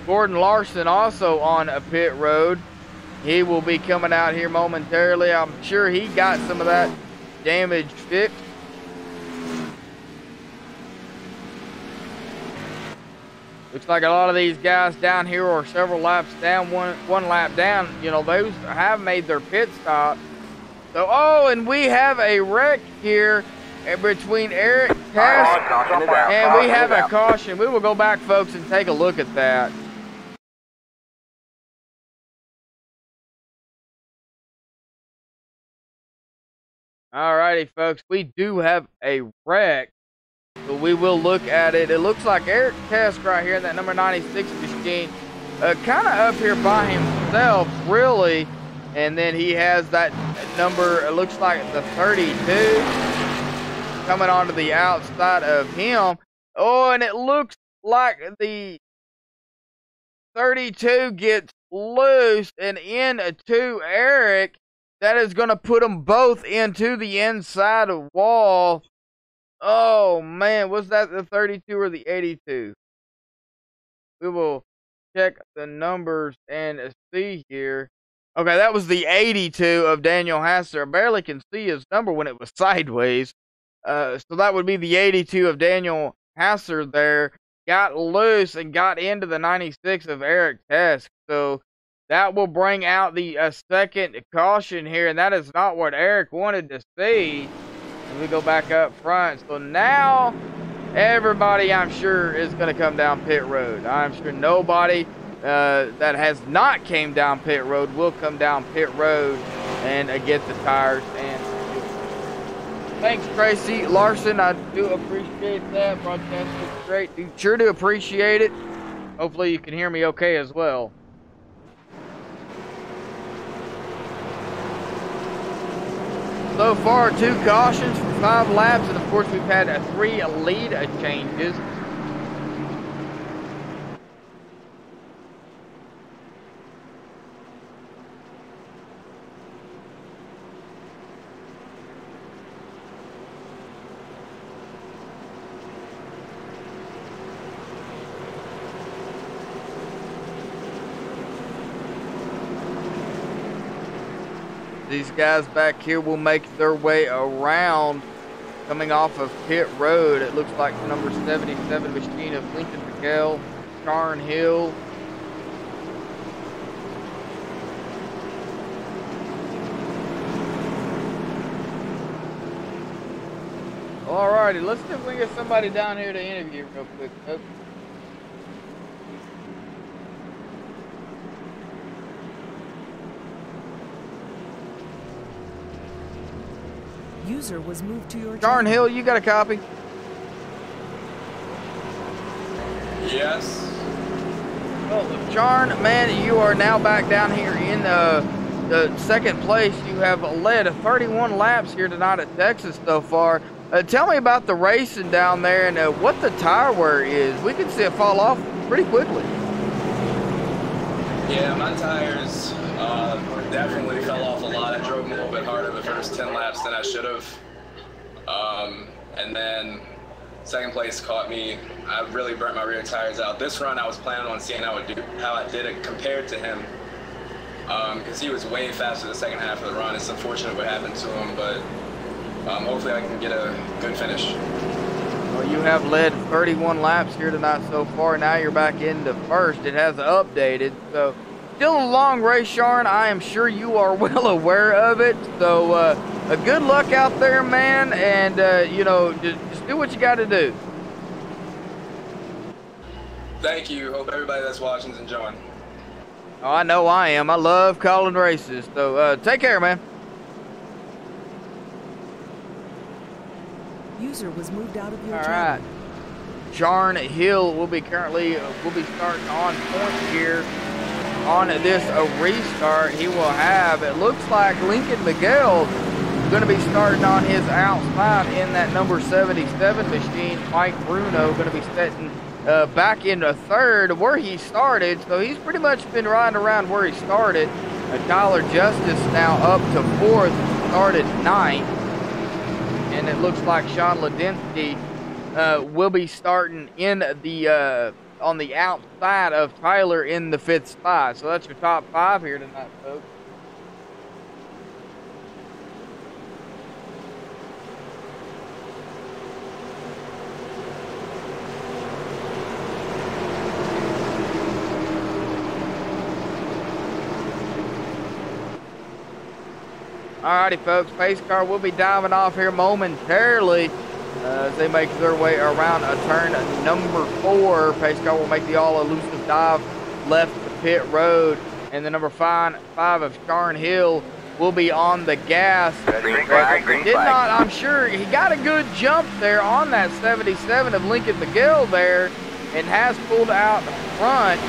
Gordon Larson also on a pit road. He will be coming out here momentarily. I'm sure he got some of that damage fixed. Looks like a lot of these guys down here are several laps down, one lap down. You know, those have made their pit stop. So, oh, and we have a wreck here between Eric Tess, and we have a caution. We will go back, folks, and take a look at that. Alrighty, folks, we do have a wreck. So we will look at it. It looks like Eric Tess right here in that number 96 machine, kind of up here by himself, really. And then he has that number, it looks like the 32, coming onto the outside of him. Oh, and it looks like the 32 gets loose and into Eric. That is going to put them both into the inside of wall. Oh, man, was that the 32 or the 82? We will check the numbers and see here. Okay, that was the 82 of Daniel Hasser. I barely can see his number when it was sideways. So that would be the 82 of Daniel Hasser there. Got loose and got into the 96 of Eric Tess. So that will bring out the second caution here. And that is not what Eric wanted to see. We go back up front. So now everybody, I'm sure, is going to come down pit road. I'm sure nobody that has not came down pit road will come down pit road and get the tires. And thanks, Tracy Larson. I do appreciate that. Broadcast looks great. Sure do appreciate it. Hopefully you can hear me okay as well. So far, 2 cautions for 5 laps, and of course we've had 3 lead changes. These guys back here will make their way around coming off of pit road. It looks like the number 77 machine of Lincoln Miguel, Charn Hill. Alrighty, let's see if we can get somebody down here to interview real quick, folks. User was moved to your Charn channel. Hill, you got a copy? Yes. Well, Charn, man, you are now back down here in the second place. You have led 31 laps here tonight at Texas so far. Tell me about the racing down there and what the tire wear is. We can see it fall off pretty quickly. Yeah, my tires definitely fell off a lot. I drove them a little bit harder the first 10 laps than I should have. And then second place caught me. I really burnt my rear tires out. This run, I was planning on seeing how I did it compared to him. Because he was way faster the second half of the run. It's unfortunate what happened to him, but hopefully I can get a good finish. Well, you have led 31 laps here tonight so far. Now you're back into first. It has updated, so still a long race, Charn. I am sure you are well aware of it. So good luck out there, man, and you know, just do what you got to do. Thank you. Hope everybody that's watching is enjoying. Oh, I know I am. I love calling races. So take care, man. User was moved out of your All channel. right. Charn Hill will be starting on point here on this restart. He will have, it looks like Lincoln Miguel going to be starting on his outside in that number 77 machine. Mike Bruno going to be setting back into third where he started. So he's pretty much been riding around where he started. Tyler Justice now up to fourth, started ninth. And it looks like Sean Ledensky will be starting in the on the outside of Tyler in the fifth spot. So that's your top 5 here tonight, folks. Alrighty, folks, pace car will be diving off here momentarily as they make their way around a turn number 4. Pace car will make the all-elusive dive left the pit road, and the number 5 of Charn Hill will be on the gas. I'm sure he got a good jump there on that 77 of Lincoln Miguel there, and has pulled out front.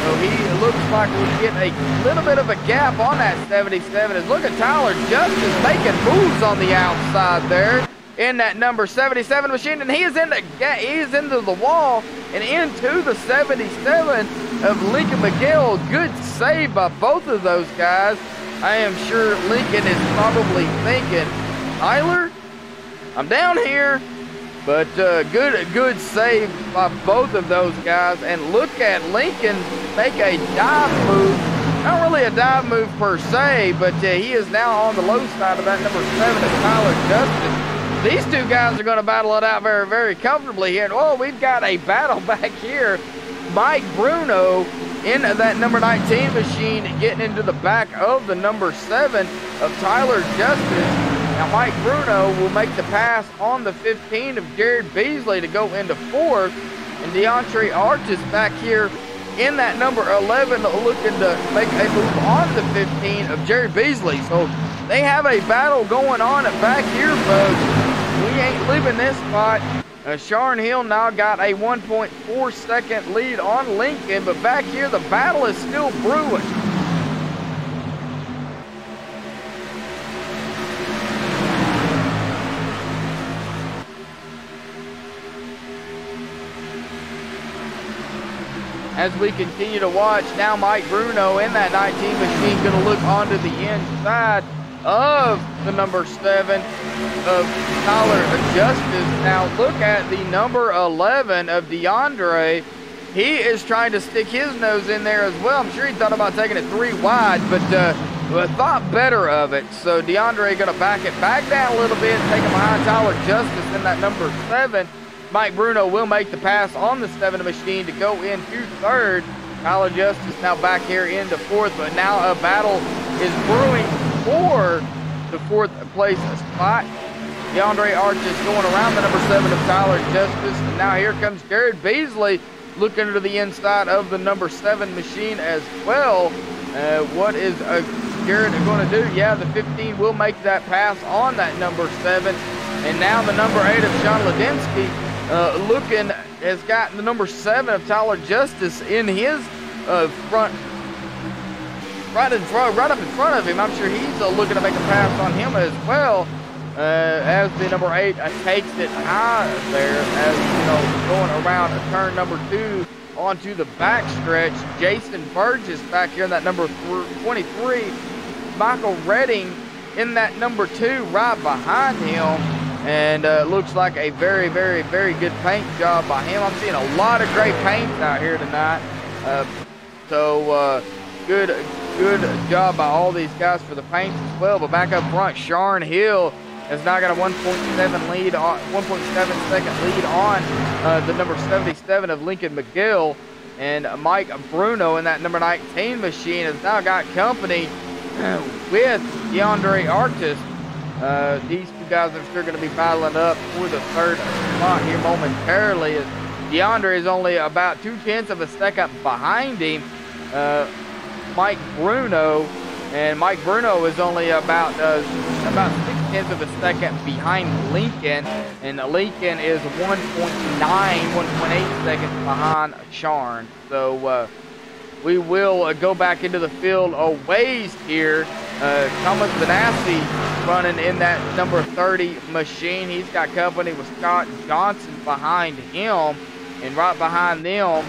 So he looks like we'll get a little bit of a gap on that 77. As look at Tyler Justice making moves on the outside there in that number 77 machine, and he is into the wall and into the 77 of Lincoln Miguel. Good save by both of those guys. I am sure Lincoln is probably thinking, Tyler, I'm down here. But good save by both of those guys. And look at Lincoln make a dive move. Not really a dive move per se, but he is now on the low side of that number 7 of Tyler Justice. These two guys are going to battle it out very, very comfortably here. And, oh, we've got a battle back here. Mike Bruno in that number 19 machine getting into the back of the number 7 of Tyler Justice. Now Mike Bruno will make the pass on the 15 of Jared Beasley to go into 4th. And DeAndre Artis back here in that number 11 looking to make a move on the 15 of Jared Beasley. So they have a battle going on back here, folks. We ain't leaving this spot. Sharon Hill now got a 1.4 second lead on Lincoln, but back here the battle is still brewing. As we continue to watch, now Mike Bruno in that 19 machine going to look onto the inside of the number 7 of Tyler Justice. Now look at the number 11 of DeAndre. He is trying to stick his nose in there as well. I'm sure he thought about taking it 3 wide, but thought better of it. So DeAndre going to back it back down a little bit, take him behind Tyler Justice in that number 7. Mike Bruno will make the pass on the 7 machine to go into 3rd. Tyler Justice now back here into 4th, but now a battle is brewing for the 4th place spot. DeAndre Artis going around the number 7 of Tyler Justice. And now here comes Jared Beasley looking to the inside of the number 7 machine as well. What is Jared going to do? Yeah, the 15 will make that pass on that number 7. And now the number 8 of Sean Ledensky has got the number 7 of Tyler Justice in his front, right up in front of him. I'm sure he's looking to make a pass on him as well. As the number 8 takes it high there, as going around turn number 2 onto the backstretch. Jason Burgess back here in that number 23. Michael Redding in that number 2 right behind him. And looks like a very, very, very good paint job by him. I'm seeing a lot of great paints out here tonight. Good job by all these guys for the paints as well. But back up front, Sharon Hill has now got a 1.7 lead on 1.7 second lead on the number 77 of Lincoln McGill. And Mike Bruno in that number 19 machine has now got company with DeAndre Artis. These two guys are still going to be battling up for the 3rd spot here momentarily. As DeAndre is only about 0.2 of a second behind him, Mike Bruno, and Mike Bruno is only about 0.6 of a second behind Lincoln, and Lincoln is 1.8 seconds behind Sharn. So we will go back into the field a ways here. Thomas Benassi running in that number 30 machine. He's got company with Scott Johnson behind him, and right behind them,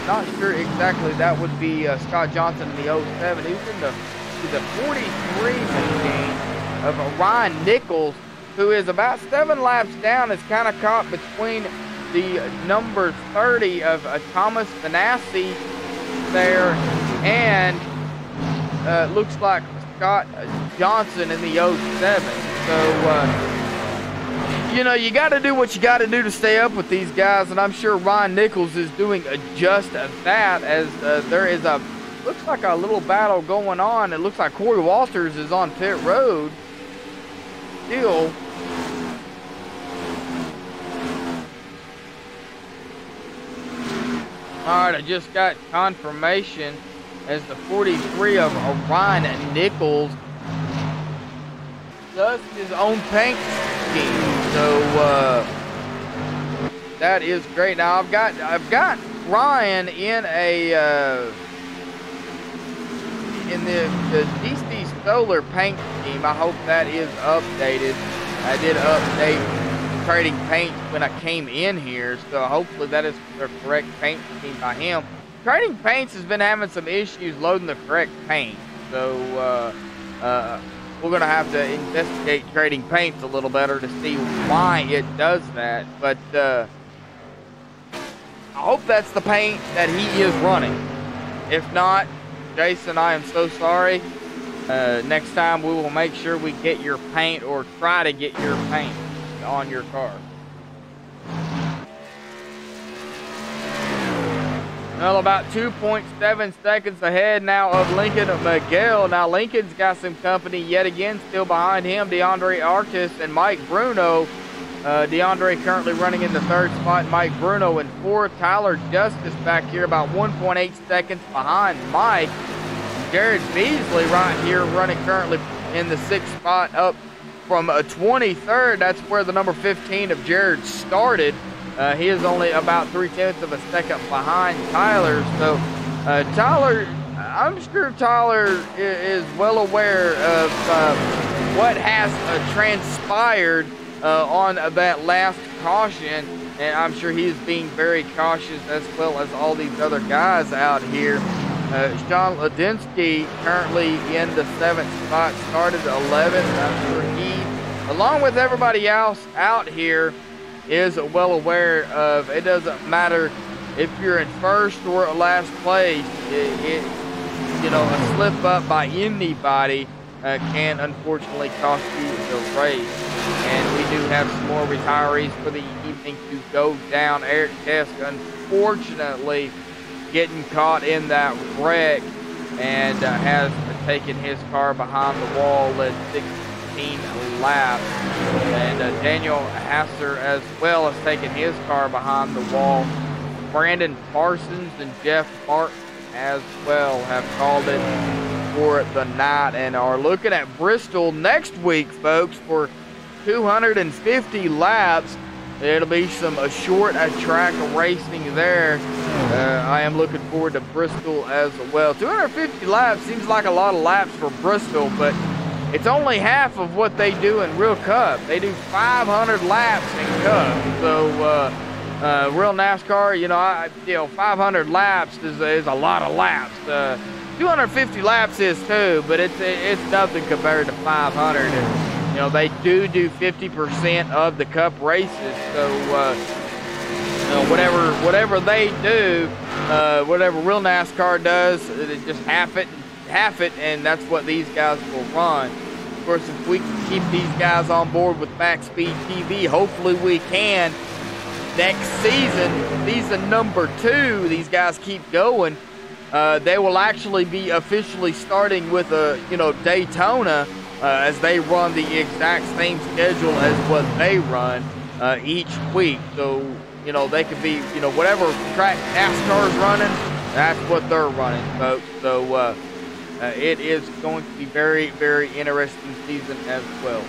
not sure exactly, that would be Scott Johnson in the 07. He's in the 43 machine of Ryan Nichols, who is about 7 laps down, is kind of caught between the number 30 of Thomas Benassi there, and looks like Scott Johnson in the 07. So, you got to do what you got to do to stay up with these guys, and I'm sure Ryan Nichols is doing just that, as there is looks like a little battle going on. It looks like Corey Walters is on pit road still. All right, I just got confirmation as the 43 of Ryan Nichols does his own paint scheme. So that is great. Now I've got Ryan in in the DC Solar paint scheme. I hope that is updated. I did update Trading Paints when I came in here, so hopefully that is the correct paint scheme by him. Trading Paints has been having some issues loading the correct paint, so we're going to have to investigate Trading Paints a little better to see why it does that. But I hope that's the paint that he is running. If not, Jason, I am so sorry. Next time we will make sure we get your paint, or try to get your paint on your car. Well, about 2.7 seconds ahead now of Lincoln Miguel. Now, Lincoln's got some company yet again still behind him. DeAndre Artis and Mike Bruno. DeAndre currently running in the third spot. Mike Bruno in fourth. Tyler Justice back here about 1.8 seconds behind Mike. Jared Beasley right here running currently in the sixth spot up from 23rd. That's where the number 15 of Jared started. He is only about 0.3 of a second behind Tyler. So Tyler, I'm sure Tyler is well aware of what has transpired on that last caution, and I'm sure he's being very cautious as well as all these other guys out here. Sean Ladinsky currently in the 7th spot, started 11th. I'm sure he, along with everybody else out here, is well aware of it. Doesn't matter if you're in first or last place. You know, a slip up by anybody can unfortunately cost you the race. And we do have some more retirees for the evening to go down. Eric Tesk, unfortunately, getting caught in that wreck and has taken his car behind the wall at 16 laps. And Daniel Hasser as well has taken his car behind the wall. Brandon Parsons and Jeff Martin as well have called it for the night and are looking at Bristol next week, folks, for 250 laps. It'll be some short track racing there. I am looking forward to Bristol as well. 250 laps seems like a lot of laps for Bristol, but it's only half of what they do in Real Cup. They do 500 laps in Cup. So Real NASCAR, you know, 500 laps is a lot of laps. 250 laps is too, but it's nothing compared to 500. And, you know, they do 50% of the Cup races. So you know, whatever they do, whatever Real NASCAR does, it just half it, and that's what these guys will run. Of course, if we can keep these guys on board with MaxSpeedTV, hopefully we can. Next season number 2, these guys keep going. They will actually be officially starting with Daytona as they run the exact same schedule as what they run each week. So, you know, they could be, you know, whatever track NASCAR's running, that's what they're running, folks. So it is going to be very, very interesting season as well.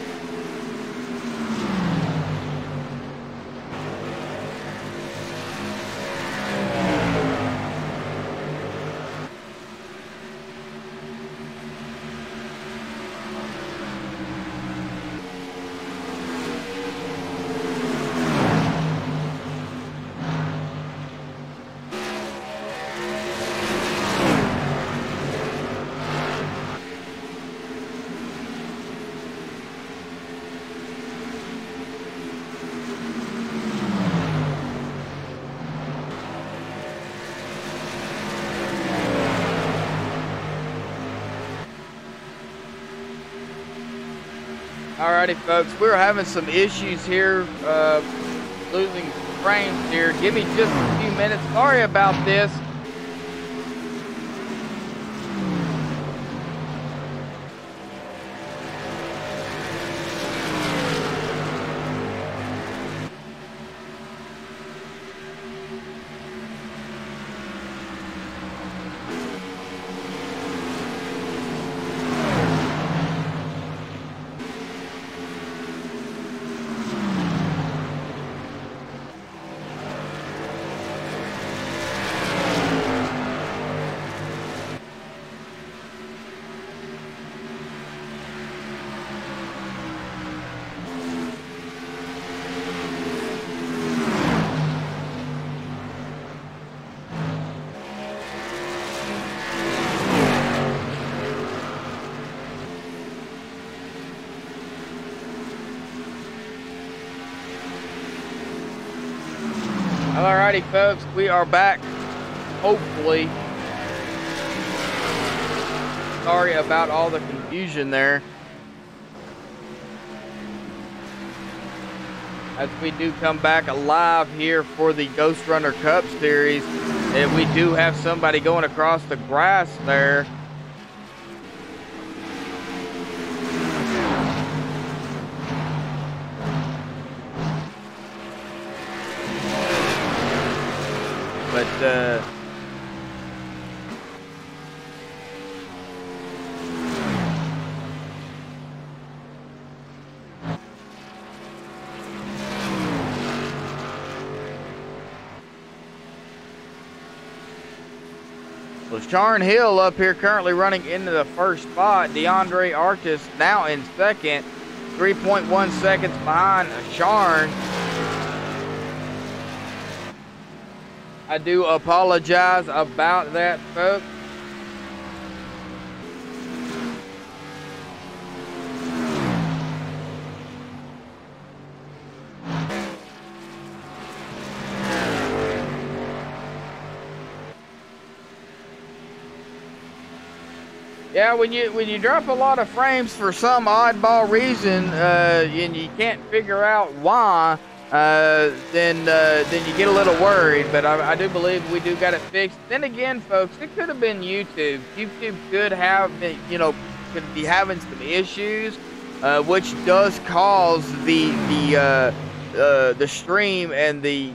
Alrighty, folks, we're having some issues here, losing frames here. Give me just a few minutes. Sorry about this. Alrighty, folks, we are back, hopefully. Sorry about all the confusion there. As we do come back alive here for the Ghost Runner Cup Series. And we do have somebody going across the grass there. But so Sharn Hill up here currently running into the first spot. DeAndre Artis now in second, 3.1 seconds behind Sharn. I do apologize about that, folks. Yeah, when you drop a lot of frames for some oddball reason, and you can't figure out why, then you get a little worried. But I do believe we do got it fixed. Then again, folks, it could have been YouTube. YouTube could have, could be having some issues, which does cause the stream and the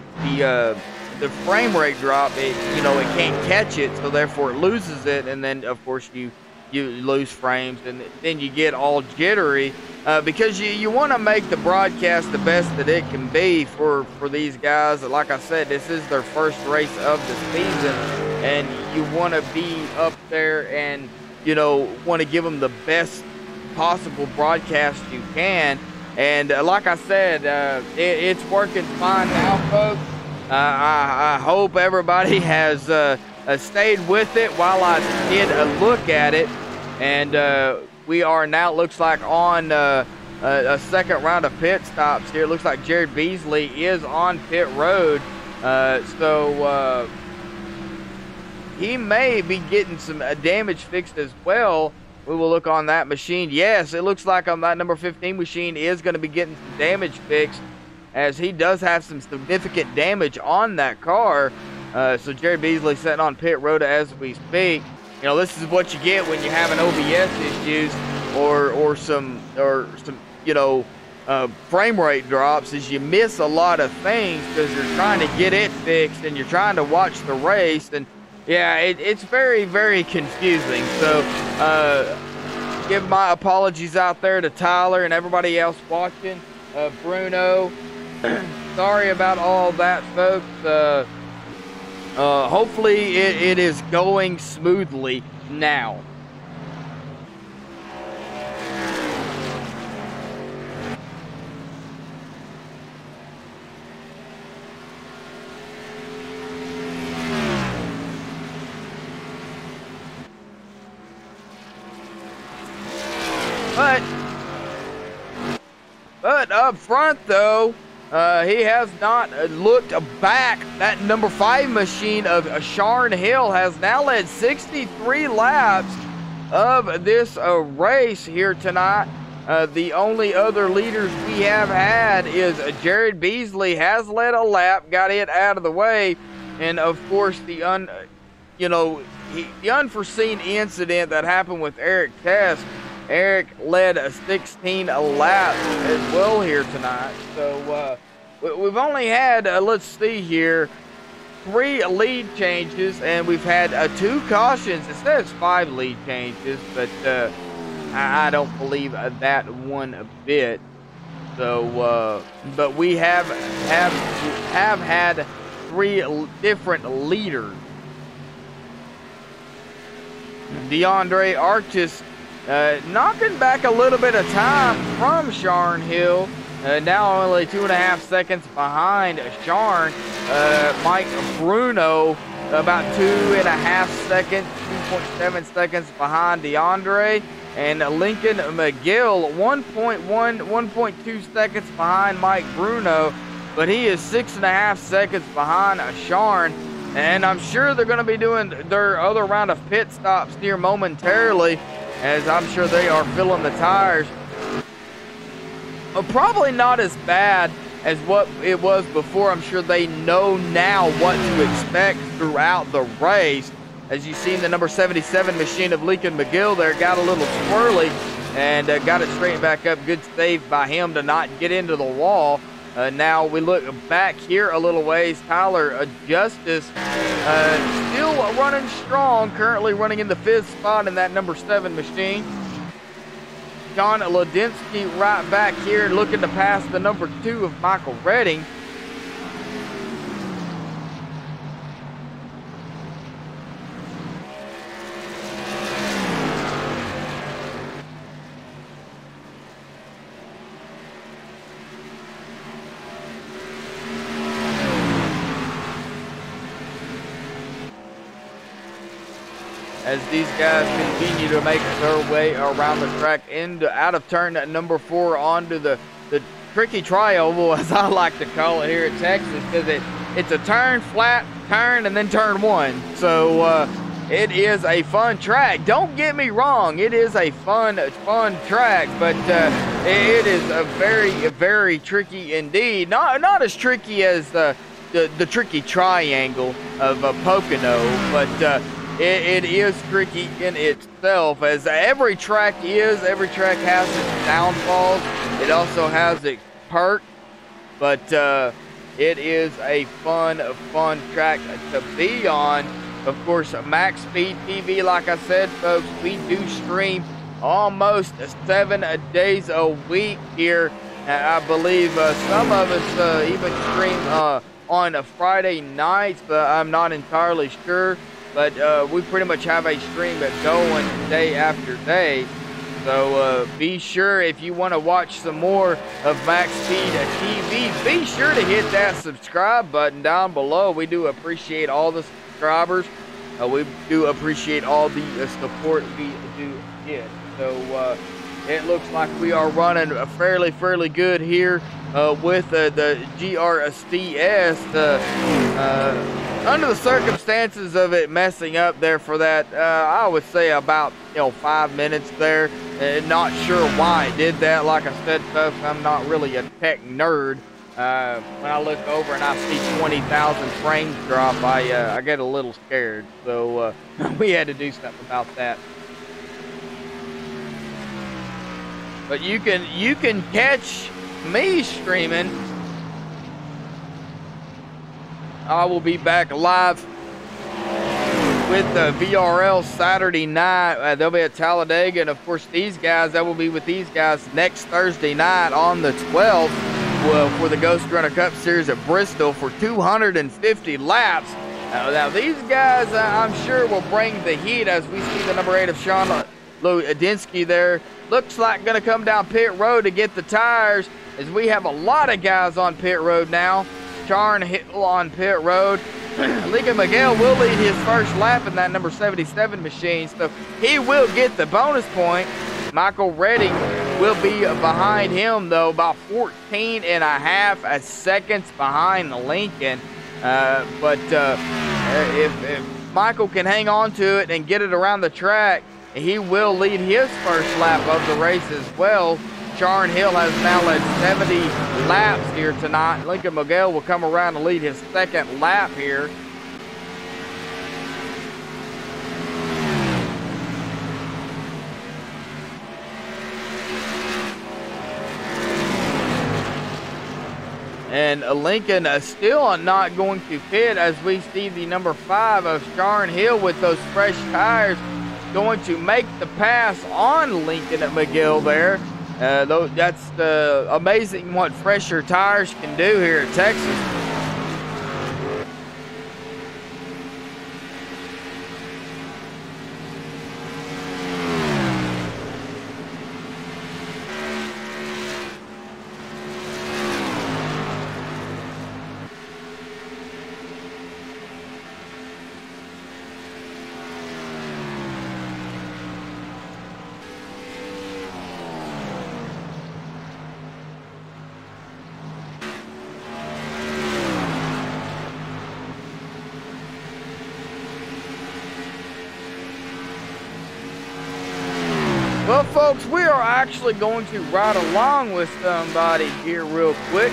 frame rate drop. It can't catch it, so therefore it loses it, and then of course you lose frames, and then you get all jittery because you want to make the broadcast the best that it can be for these guys. Like I said, this is their first race of the season, and you want to be up there and want to give them the best possible broadcast you can. And like I said, it's working fine now, folks. I hope everybody has stayed with it while I did a look at it, and we are now, looks like, on a second round of pit stops here. It looks like Jared Beasley is on pit road, so he may be getting some damage fixed as well. We will look on that machine. Yes, it looks like on that number 15 machine is going to be getting some damage fixed, as he does have some significant damage on that car. So Jared Beasley sitting on pit road as we speak. This is what you get when you have an OBS issues or some frame rate drops, is you miss a lot of things because you're trying to get it fixed and you're trying to watch the race, and yeah, it's very, very confusing. So give my apologies out there to Tyler and everybody else watching. Bruno, sorry about all that, folks. Hopefully it is going smoothly now. But up front, though, he has not looked back. That number 5 machine of Sharn Hill has now led 63 laps of this race here tonight. The only other leaders we have had is Jared Beasley has led a lap, got it out of the way, and of course the unforeseen incident that happened with Eric Test. Eric led a 16 laps as well here tonight. So we've only had, let's see here, 3 lead changes, and we've had 2 cautions. It says 5 lead changes, but I don't believe that one bit. So, but we have had 3 different leaders. DeAndre Artis knocking back a little bit of time from Sharn Hill. Now only 2.5 seconds behind Sharn. Mike Bruno about 2.5 seconds, 2.7 seconds behind DeAndre. And Lincoln McGill 1.2 seconds behind Mike Bruno. But he is 6.5 seconds behind Sharn. And I'm sure they're going to be doing their other round of pit stops here momentarily, as I'm sure they are filling the tires. Probably not as bad as what it was before. I'm sure they know now what to expect throughout the race. As you see, the number 77 machine of Lincoln McGill there got a little squirrely and got it straightened back up. Good save by him to not get into the wall. Now we look back here a little ways. Tyler Justice still running strong, currently running in the 5th spot in that number 7 machine. John Ladinsky right back here looking to pass the number 2 of Michael Redding. As these guys continue to make their way around the track out of turn number 4 onto the tricky tri-oval, as I like to call it here at Texas, because it's a turn, flat, turn, and then turn 1. So it is a fun track. Don't get me wrong, it is a fun track, but it is a very, very tricky indeed. Not as tricky as the tricky triangle of Pocono, but it is tricky in itself, as every track has its downfalls. It also has its perks, but it is a fun track to be on. Of course, MaxSpeedTV, like I said, folks, we do stream almost 7 days a week here. I believe some of us even stream on Friday nights, but I'm not entirely sure. But we pretty much have a stream going day after day. So be sure, if you want to watch some more of MaxSpeedTV, be sure to hit that subscribe button down below. We do appreciate all the subscribers. We do appreciate all the support we do get. So it looks like we are running fairly good here with the GRCS. Under the circumstances of it messing up there for that, I would say about 5 minutes there. Not sure why it did that. Like I said, folks, I'm not really a tech nerd. When I look over and I see 20,000 frames drop, I get a little scared. So we had to do something about that. But you can catch me streaming. I will be back live with the VRL Saturday night. They'll be at Talladega, and of course these guys, I will be with these guys next Thursday night on the 12th for the Ghost Runner Cup Series at Bristol for 250 laps. Now these guys, I'm sure, will bring the heat, as we see the number 8 of Sean Ladinsky there. Looks like going to come down pit road to get the tires, as we have a lot of guys on pit road now. Charn Hill on pit road. Lincoln McGill will lead his first lap in that number 77 machine, so he will get the bonus point. Michael Redding will be behind him, though, about 14.5 seconds behind Lincoln. But if Michael can hang on to it and get it around the track, he will lead his first lap of the race as well. Charn Hill has now led 70 laps here tonight. Lincoln McGill will come around and lead his second lap here. And Lincoln still not going to pit, as we see the number 5 of Charn Hill with those fresh tires going to make the pass on Lincoln at McGill there. That's amazing what fresher tires can do here at Texas. Well, folks, we are actually going to ride along with somebody here real quick.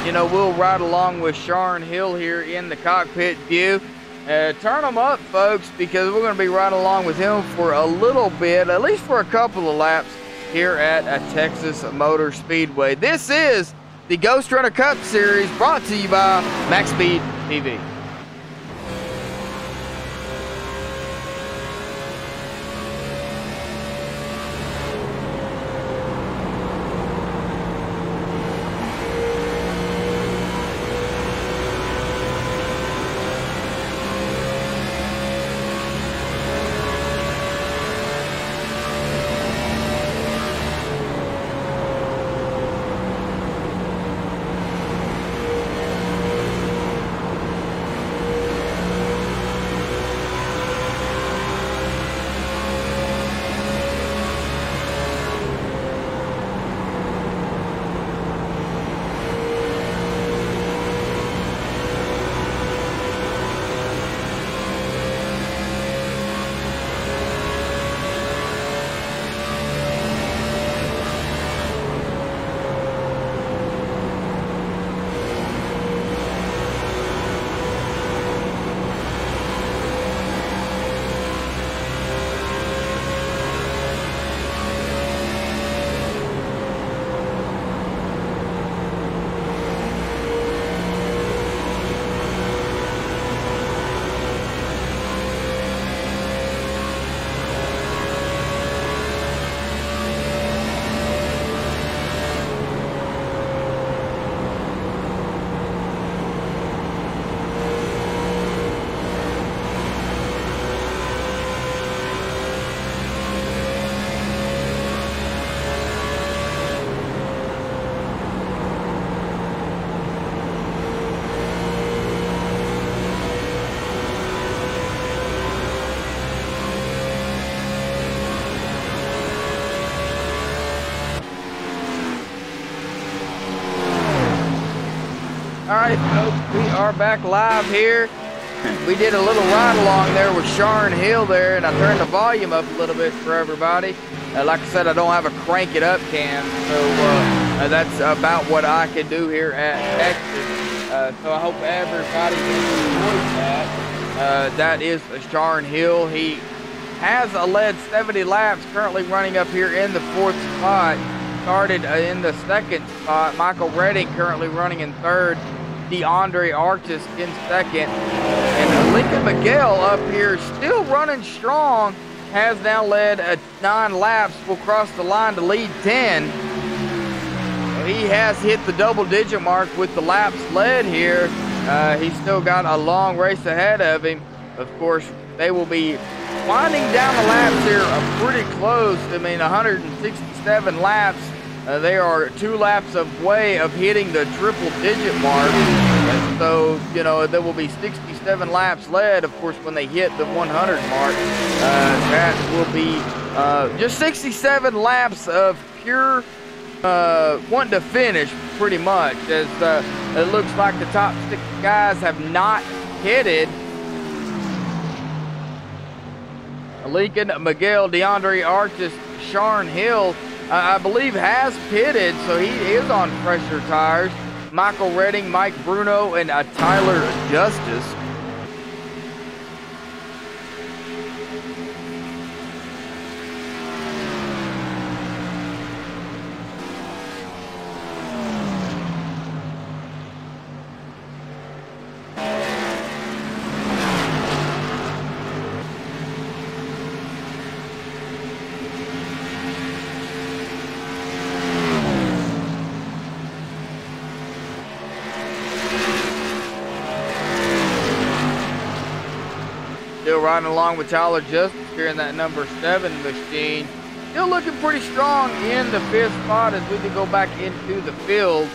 You know, we'll ride along with Sharon Hill here in the cockpit view. Turn them up, folks, because we're going to be riding along with him for a little bit, at least for a couple of laps here at Texas Motor Speedway. This is the Ghost Runner Cup Series, brought to you by MaxSpeedTV. Alright, folks, we are back live here. We did a little ride along there with Sharon Hill there, and I turned the volume up a little bit for everybody. Like I said, I don't have a crank it up cam, so that's about what I can do here at Texas. So I hope everybody enjoyed that. That is Sharon Hill. He has led 70 laps, currently running up here in the 4th spot. Started in the 2nd spot. Michael Redding currently running in 3rd. DeAndre Artis in 2nd. And Lincoln Miguel up here still running strong. Has now led 9 laps. Will cross the line to lead 10. He has hit the double-digit mark with the laps led here. He's still got a long race ahead of him. Of course, they will be winding down the laps here pretty close. I mean, 167 laps. They are 2 laps away of hitting the triple-digit mark. And so, you know, there will be 67 laps led, of course, when they hit the 100 mark. That will be just 67 laps of pure wanting to finish, pretty much, as it looks like the top 6 guys have not hitted. Lincoln Miguel, DeAndre Artis, Sharon Hill, I believe has pitted, so he is on fresher tires. Michael Redding, Mike Bruno, and Tyler Justice. Still riding along with Tyler Justice here in that number 7 machine. Still looking pretty strong in the 5th spot as we can go back into the field.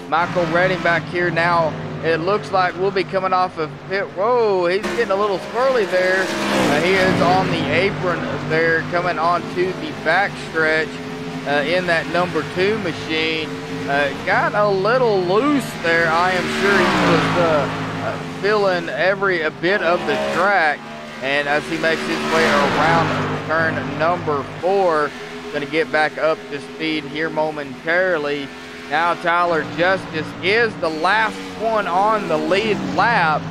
Michael Redding back here now. It looks like we'll be coming off of pit. Whoa, he's getting a little squirrely there. He is on the apron there, coming onto the back stretch in that number 2 machine. Got a little loose there. I am sure he was feeling every bit of the track. And as he makes his way around turn number 4, going to get back up to speed here momentarily. Now Tyler Justice is the last one on the lead lap.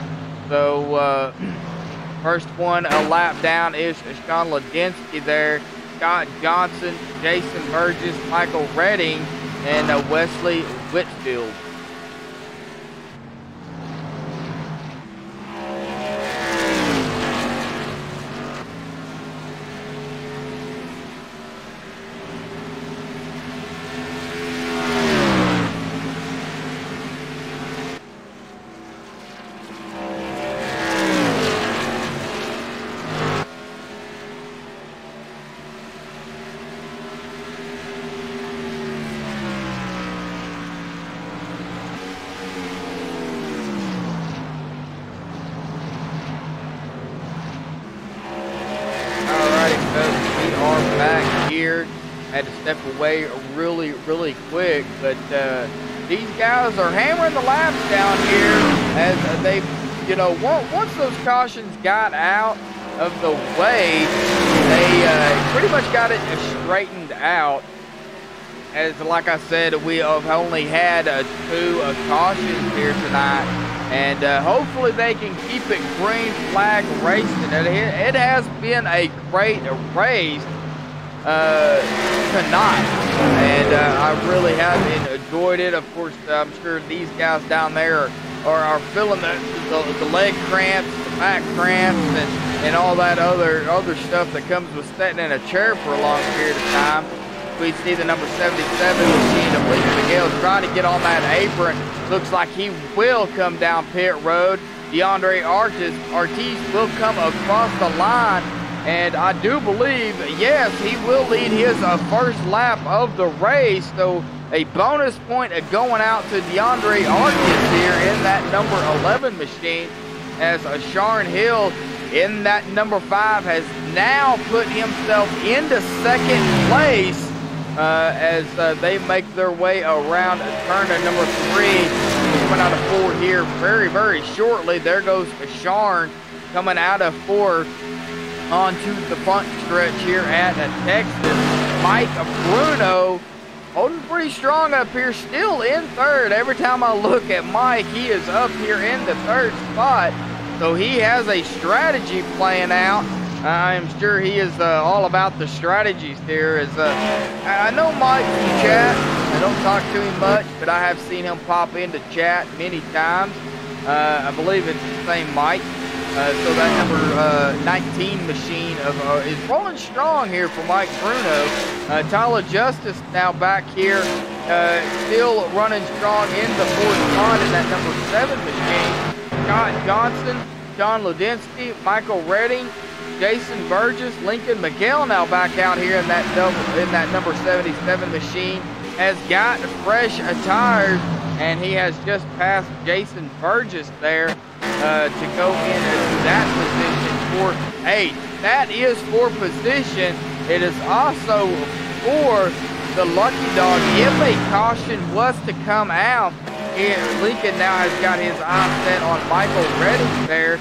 So first one a lap down is Sean Ladensky there. Scott Johnson, Jason Burgess, Michael Redding, and Wesley Whitfield. Had to step away really quick, but these guys are hammering the laps down here as they, you know, once those cautions got out of the way, they pretty much got it straightened out. As like I said, we have only had 2 cautions here tonight, and hopefully they can keep it green flag racing. It has been a great race tonight, and I really have enjoyed it. Of course, I'm sure these guys down there are feeling the leg cramps, the back cramps, and all that other stuff that comes with sitting in a chair for a long period of time. We see the number 77 machine of Lincoln Miguel trying to get on that apron. Looks like he will come down pit road. DeAndre Ortiz will come across the line. And I do believe, yes, he will lead his first lap of the race. So a bonus point going out to DeAndre Ortiz here in that number 11 machine, as Sharon Hill in that number 5 has now put himself into second place as they make their way around turn to number 3. Coming out of 4 here very shortly. There goes Sharon coming out of 4. Onto the front stretch here at Texas. Mike Bruno holding pretty strong up here, still in 3rd. Every time I look at Mike, he is up here in the 3rd spot. So he has a strategy playing out. I am sure he is all about the strategies here. I know Mike from chat. I don't talk to him much, but I have seen him pop into chat many times. I believe it's the same Mike. So that number 19 machine is rolling strong here for Mike Bruno. Tyler Justice now back here, still running strong in the 4th spot in that number 7 machine. Scott Johnson, John Ludensky, Michael Redding, Jason Burgess, Lincoln Miguel now back out here in that number 77 machine. Has got fresh tires, and he has just passed Jason Burgess there to go into that position for 8. That is for position. It is also for the lucky dog. If a caution was to come out, Lincoln now has got his eyes set on Michael Redding there.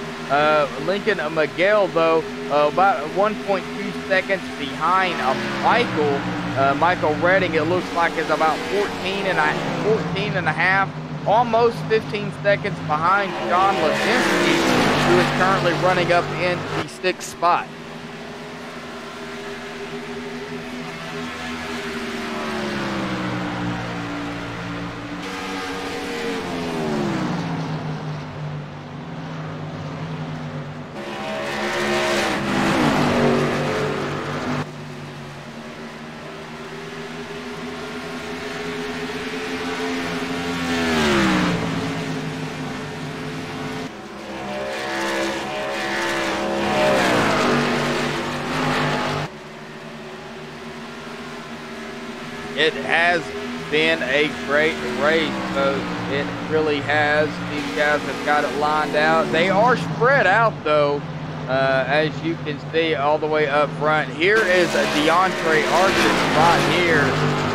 Lincoln Miguel, though, about 1.2 seconds behind Michael. Michael Redding, it looks like, is about 14 and a half, almost 15 seconds behind John Ladensky, who is currently running up in the 6th spot. It has been a great race, folks. It really has. These guys have got it lined out. They are spread out, though, as you can see all the way up front. Here is DeAndre Artis right here,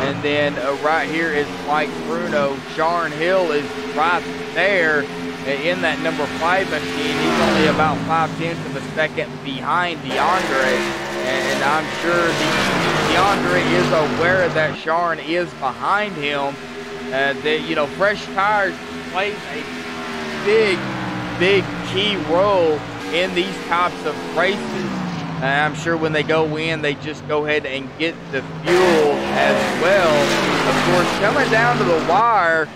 and then right here is Mike Bruno. Sharon Hill is right there in that number 5 machine. He's only about 5/10 of a second behind DeAndre, and I'm sure DeAndre DeAndre is aware that Sharon is behind him. You know, fresh tires plays a big key role in these types of races. I'm sure when they go in, they just go ahead and get the fuel as well. Of course, coming down to the wire,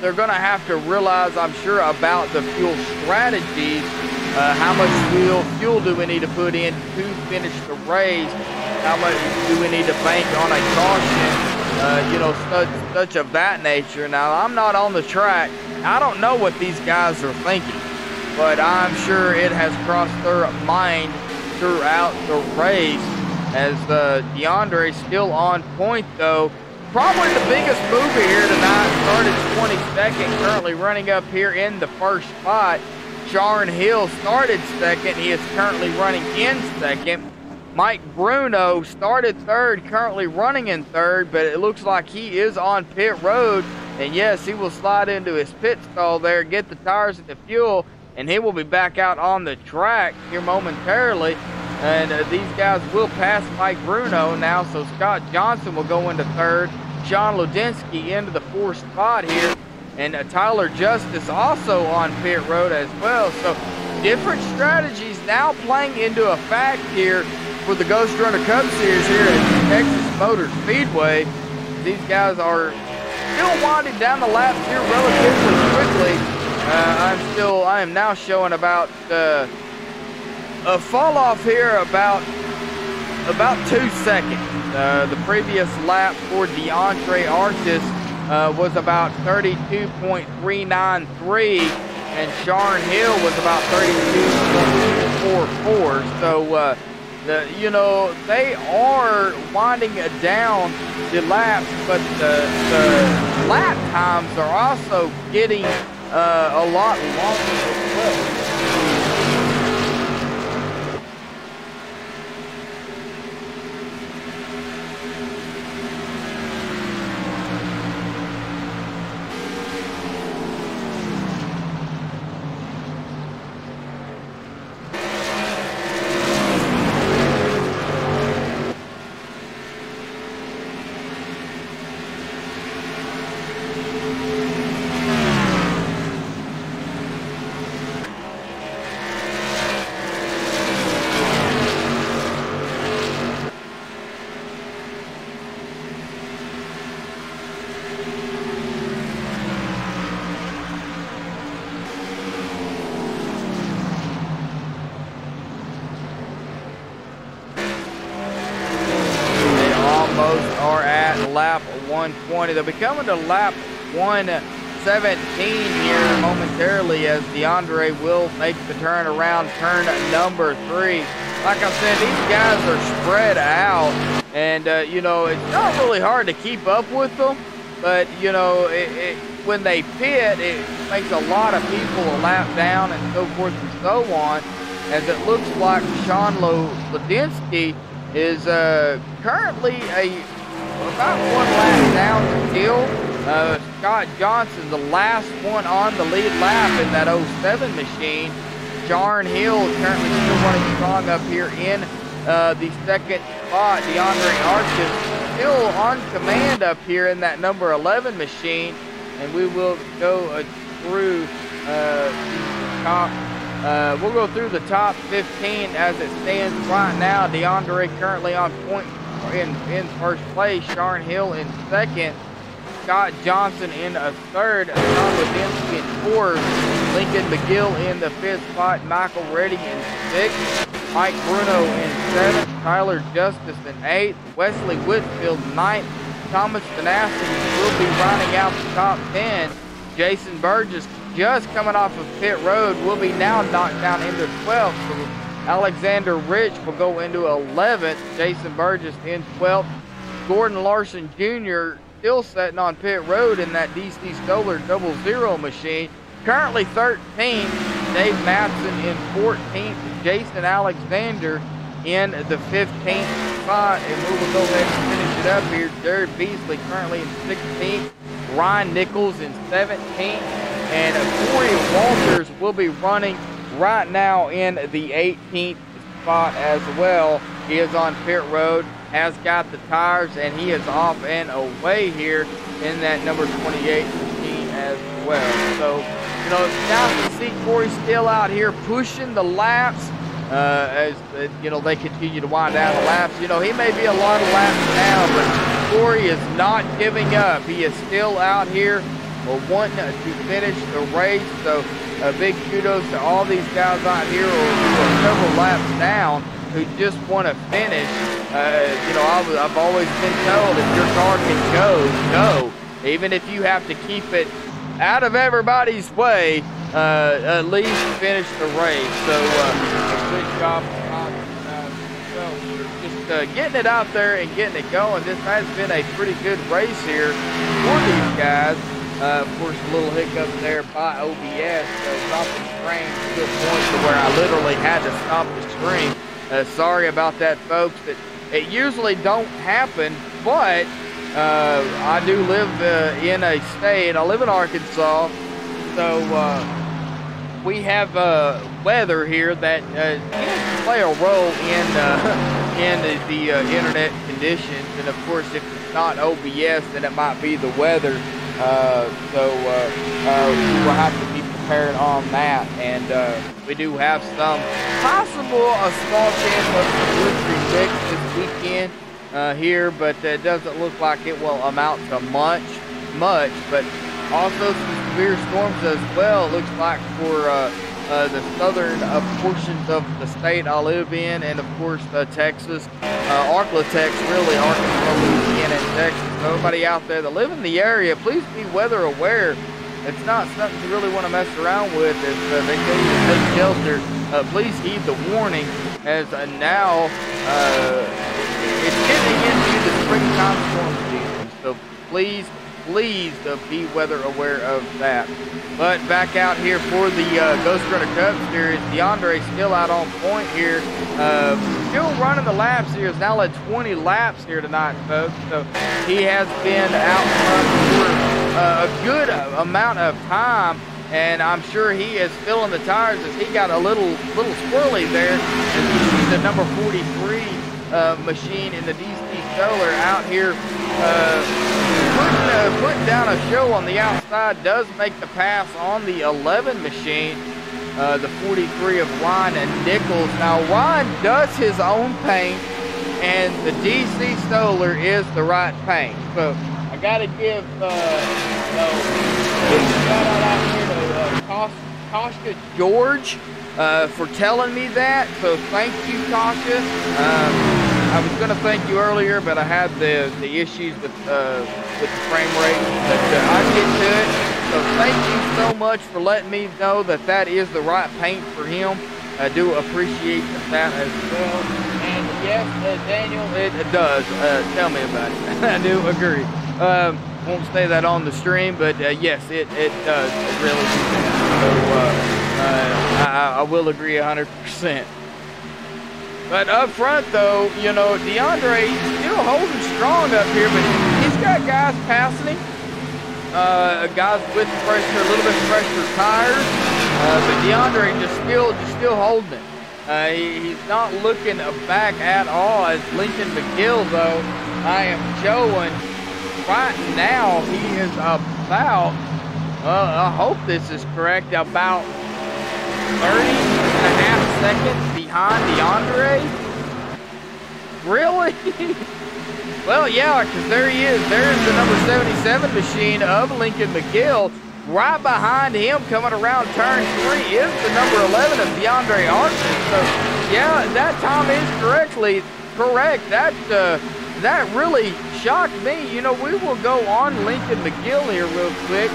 they're going to have to realize, I'm sure, about the fuel strategies. How much fuel do we need to put in to finish the race? How much do we need to bank on a caution? You know, such of that nature. Now, I'm not on the track. I don't know what these guys are thinking, but I'm sure it has crossed their mind throughout the race. As DeAndre still on point, though. Probably the biggest mover here tonight. Started 22nd, currently running up here in the first spot. Sharon Hill started second. He is currently running in second. Mike Bruno started third, currently running in third, but it looks like he is on pit road. And yes, he will slide into his pit stall there, get the tires and the fuel, and he will be back out on the track here momentarily. And these guys will pass Mike Bruno now, so Scott Johnson will go into third. Sean Ludinsky into the fourth spot here. And Tyler Justice also on pit road as well. So different strategies now playing into effect here for the Ghost Runner Cup Series here at Texas Motor Speedway. These guys are still winding down the laps here relatively quickly. I am now showing about a fall off here about 2 seconds. The previous lap for DeAndre Artis was about 32.393, and Sharon Hill was about 32.44. So, you know, they are winding down the laps, but the lap times are also getting a lot longer as well. Lap 120. They'll be coming to lap 117 here momentarily as DeAndre will make the turn around turn number 3. Like I said, these guys are spread out, and you know, it's not really hard to keep up with them, but you know, when they pit, it makes a lot of people a lap down and so forth and so on, as it looks like Sean Ludinsky is currently about 1 lap down still. Scott Johnson, the last one on the lead lap in that 07 machine. Sharon Hill currently still running strong up here in the second spot. DeAndre Artis still on command up here in that number 11 machine. And we will go through the top. We'll go through the top 15 as it stands right now. DeAndre currently on point in first place, Sharon Hill in second, Scott Johnson in a third, Sean Ludinsky in fourth, Lincoln McGill in the fifth spot, Michael Reddy in sixth, Mike Bruno in seventh, Tyler Justice in eighth, Wesley Whitfield ninth, Thomas Benassi will be rounding out the top 10. Jason Burgess just coming off of pit road will be now knocked down into 12th. So Alexander Rich will go into 11th. Jason Burgess in 12th. Gordon Larson Jr. still sitting on pit road in that DC Stoller 00 machine. Currently 13th. Dave Matson in 14th. Jason Alexander in the 15th spot. And we will go ahead and finish it up here. Jared Beasley currently in 16th. Ryan Nichols in 17th. And Corey Walters will be running right now in the 18th spot as well. He is on pit road. has got the tires, and he is off and away here in that number 28 machine as well. So, you know, now to see Corey still out here pushing the laps as, you know, they continue to wind down the laps. You know, he may be a lot of laps now, but Corey is not giving up. He is still out here wanting to finish the race. So, big kudos to all these guys out here who are several laps down who just want to finish. You know, I've always been told if your car can go. Even if you have to keep it out of everybody's way, at least finish the race. So, good job. Just getting it out there and getting it going. This has been a pretty good race here for these guys. Of course, a little hiccup there by OBS, stopping the stream to a point to where I literally had to stop the stream. Sorry about that, folks. It usually don't happen, but I do live in a state. I live in Arkansas, so we have weather here that can play a role in the internet conditions. And of course, if it's not OBS, then it might be the weather. So we will have to be prepared on that, and we do have some possible a small chance of some wintry mix this weekend here, but it doesn't look like it will amount to much. But also some severe storms as well. It looks like for the southern portions of the state I live in, and of course Texas, Arklatex, really Arkansas, Louisiana, and Texas. So everybody out there that live in the area, please be weather aware. It's not something you really want to mess around with. As they tell you to take shelter, please heed the warning. As now it's getting into the springtime storm season, so please be weather aware of that. But back out here for the Ghost Runner Cup Series, DeAndre still out on point here. Still running the laps here. Has now led 20 laps here tonight, folks. So he has been out for a good amount of time, and I'm sure he is filling the tires as he got a little squirrely there. As you see the number 43 machine in the DC Solar out here putting down a show on the outside. Does make the pass on the 11 machine, the 43 of Ryan and Nichols. Now Ryan does his own paint, and the DC Solar is the right paint. So I gotta give shout out here to Tasha George for telling me that. So thank you, Tasha. I was going to thank you earlier, but I had the issues with the frame rate, but I'll get to it. So thank you so much for letting me know that is the right paint for him. I do appreciate that as well. And yes, Daniel, it does. Tell me about it. I do agree. Won't say that on the stream, but yes, it does. It really does. So I will agree 100%. But up front, though, you know, DeAndre still holding strong up here, but he's got guys passing him, guys with pressure, a little bit fresher tires. But DeAndre just still holding it. He's not looking back at all. As Lincoln McGill, though, I am showing right now he is about, I hope this is correct, about 30.5 seconds behind DeAndre. Really? Well, yeah, because there he is. There's the number 77 machine of Lincoln McGill. Right behind him, coming around turn 3, is the number 11 of DeAndre Arson. So, yeah, that time is correct. That really shocked me. You know, we will go on Lincoln McGill here real quick,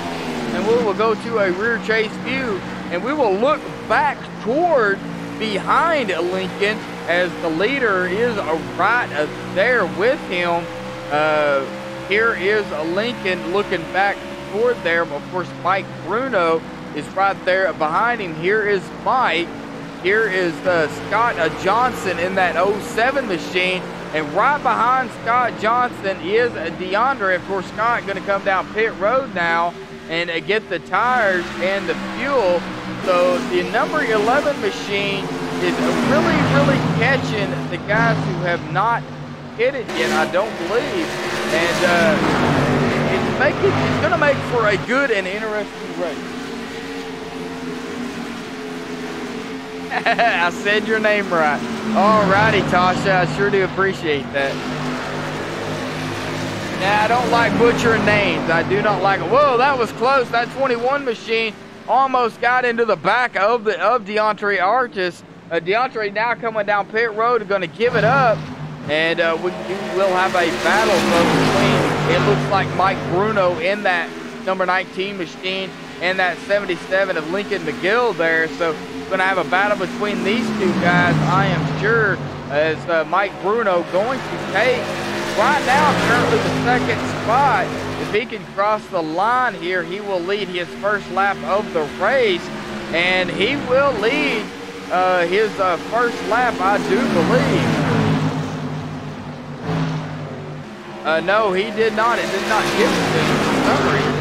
and we will go to a rear chase view, and we will look back toward behind Lincoln as the leader is right there with him. Here is Lincoln looking back toward there. Of course, Mike Bruno is right there behind him. Here is Mike. Here is Scott Johnson in that 07 machine. And right behind Scott Johnson is DeAndre. Of course, Scott going to come down pit road now and get the tires and the fuel. So the number 11 machine is really catching the guys who have not pitted yet, I don't believe. And it's going to make for a good and interesting race. I said your name right. All righty, Tasha. I sure do appreciate that. Now, I don't like butchering names. I do not like it. Whoa, that was close. That 21 machine almost got into the back of DeAndre Artis. DeAndre now coming down pit road, going to give it up. And we will have a battle between, it looks like Mike Bruno in that number 19 machine and that 77 of Lincoln McGill there. So we're going to have a battle between these two guys, I am sure, as Mike Bruno going to take, right now, currently the second spot. If he can cross the line here, he will lead his first lap of the race. And he will lead his first lap, I do believe. No, he did not. It did not give it to him for some reason.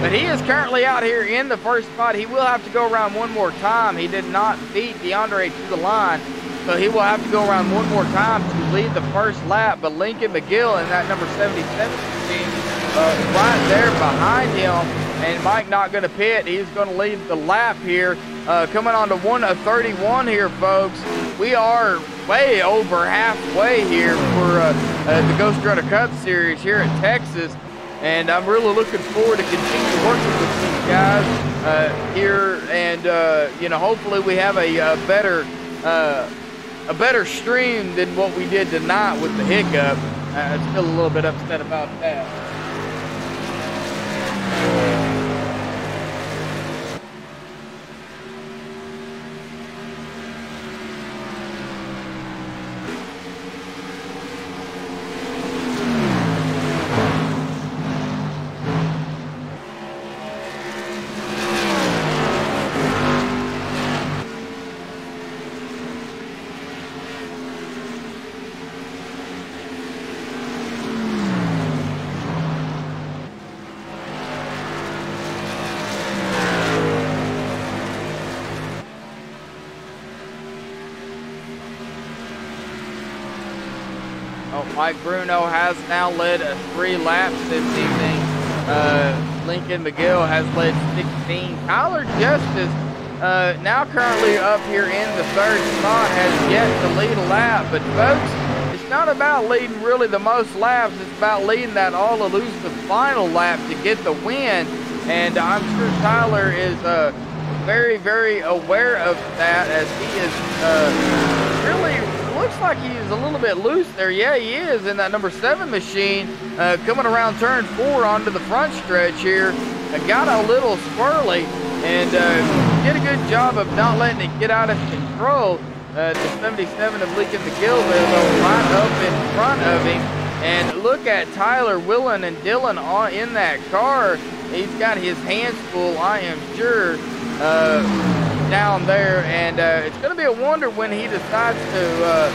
But he is currently out here in the first spot. He will have to go around one more time. He did not beat DeAndre to the line. So he will have to go around one more time to lead the first lap. But Lincoln McGill in that number 77 machine right there behind him. And Mike not going to pit. He's going to lead the lap here. Coming on to 1:31 here, folks. We are way over halfway here for the Ghost Runner Cup Series here in Texas. And I'm really looking forward to continue working with these guys here. And, you know, hopefully we have a better stream than what we did tonight with the hiccup. I'm still a little bit upset about that. Mike Bruno has now led 3 laps this evening. Lincoln McGill has led 16. Tyler Justice, now currently up here in the 3rd spot, has yet to lead a lap. But folks, it's not about leading really the most laps. It's about leading that all-elusive final lap to get the win. And I'm sure Tyler is very, very aware of that, as he is really... looks like he's a little bit loose there. Yeah, he is in that number 7 machine. Coming around turn 4 onto the front stretch here. Got a little squirrely and did a good job of not letting it get out of control. The 77 of Lincoln McGill there, though, right up in front of him. And look at Tyler, Willen, and Dylan in that car. He's got his hands full, I am sure. Down there, and it's going to be a wonder when he decides to,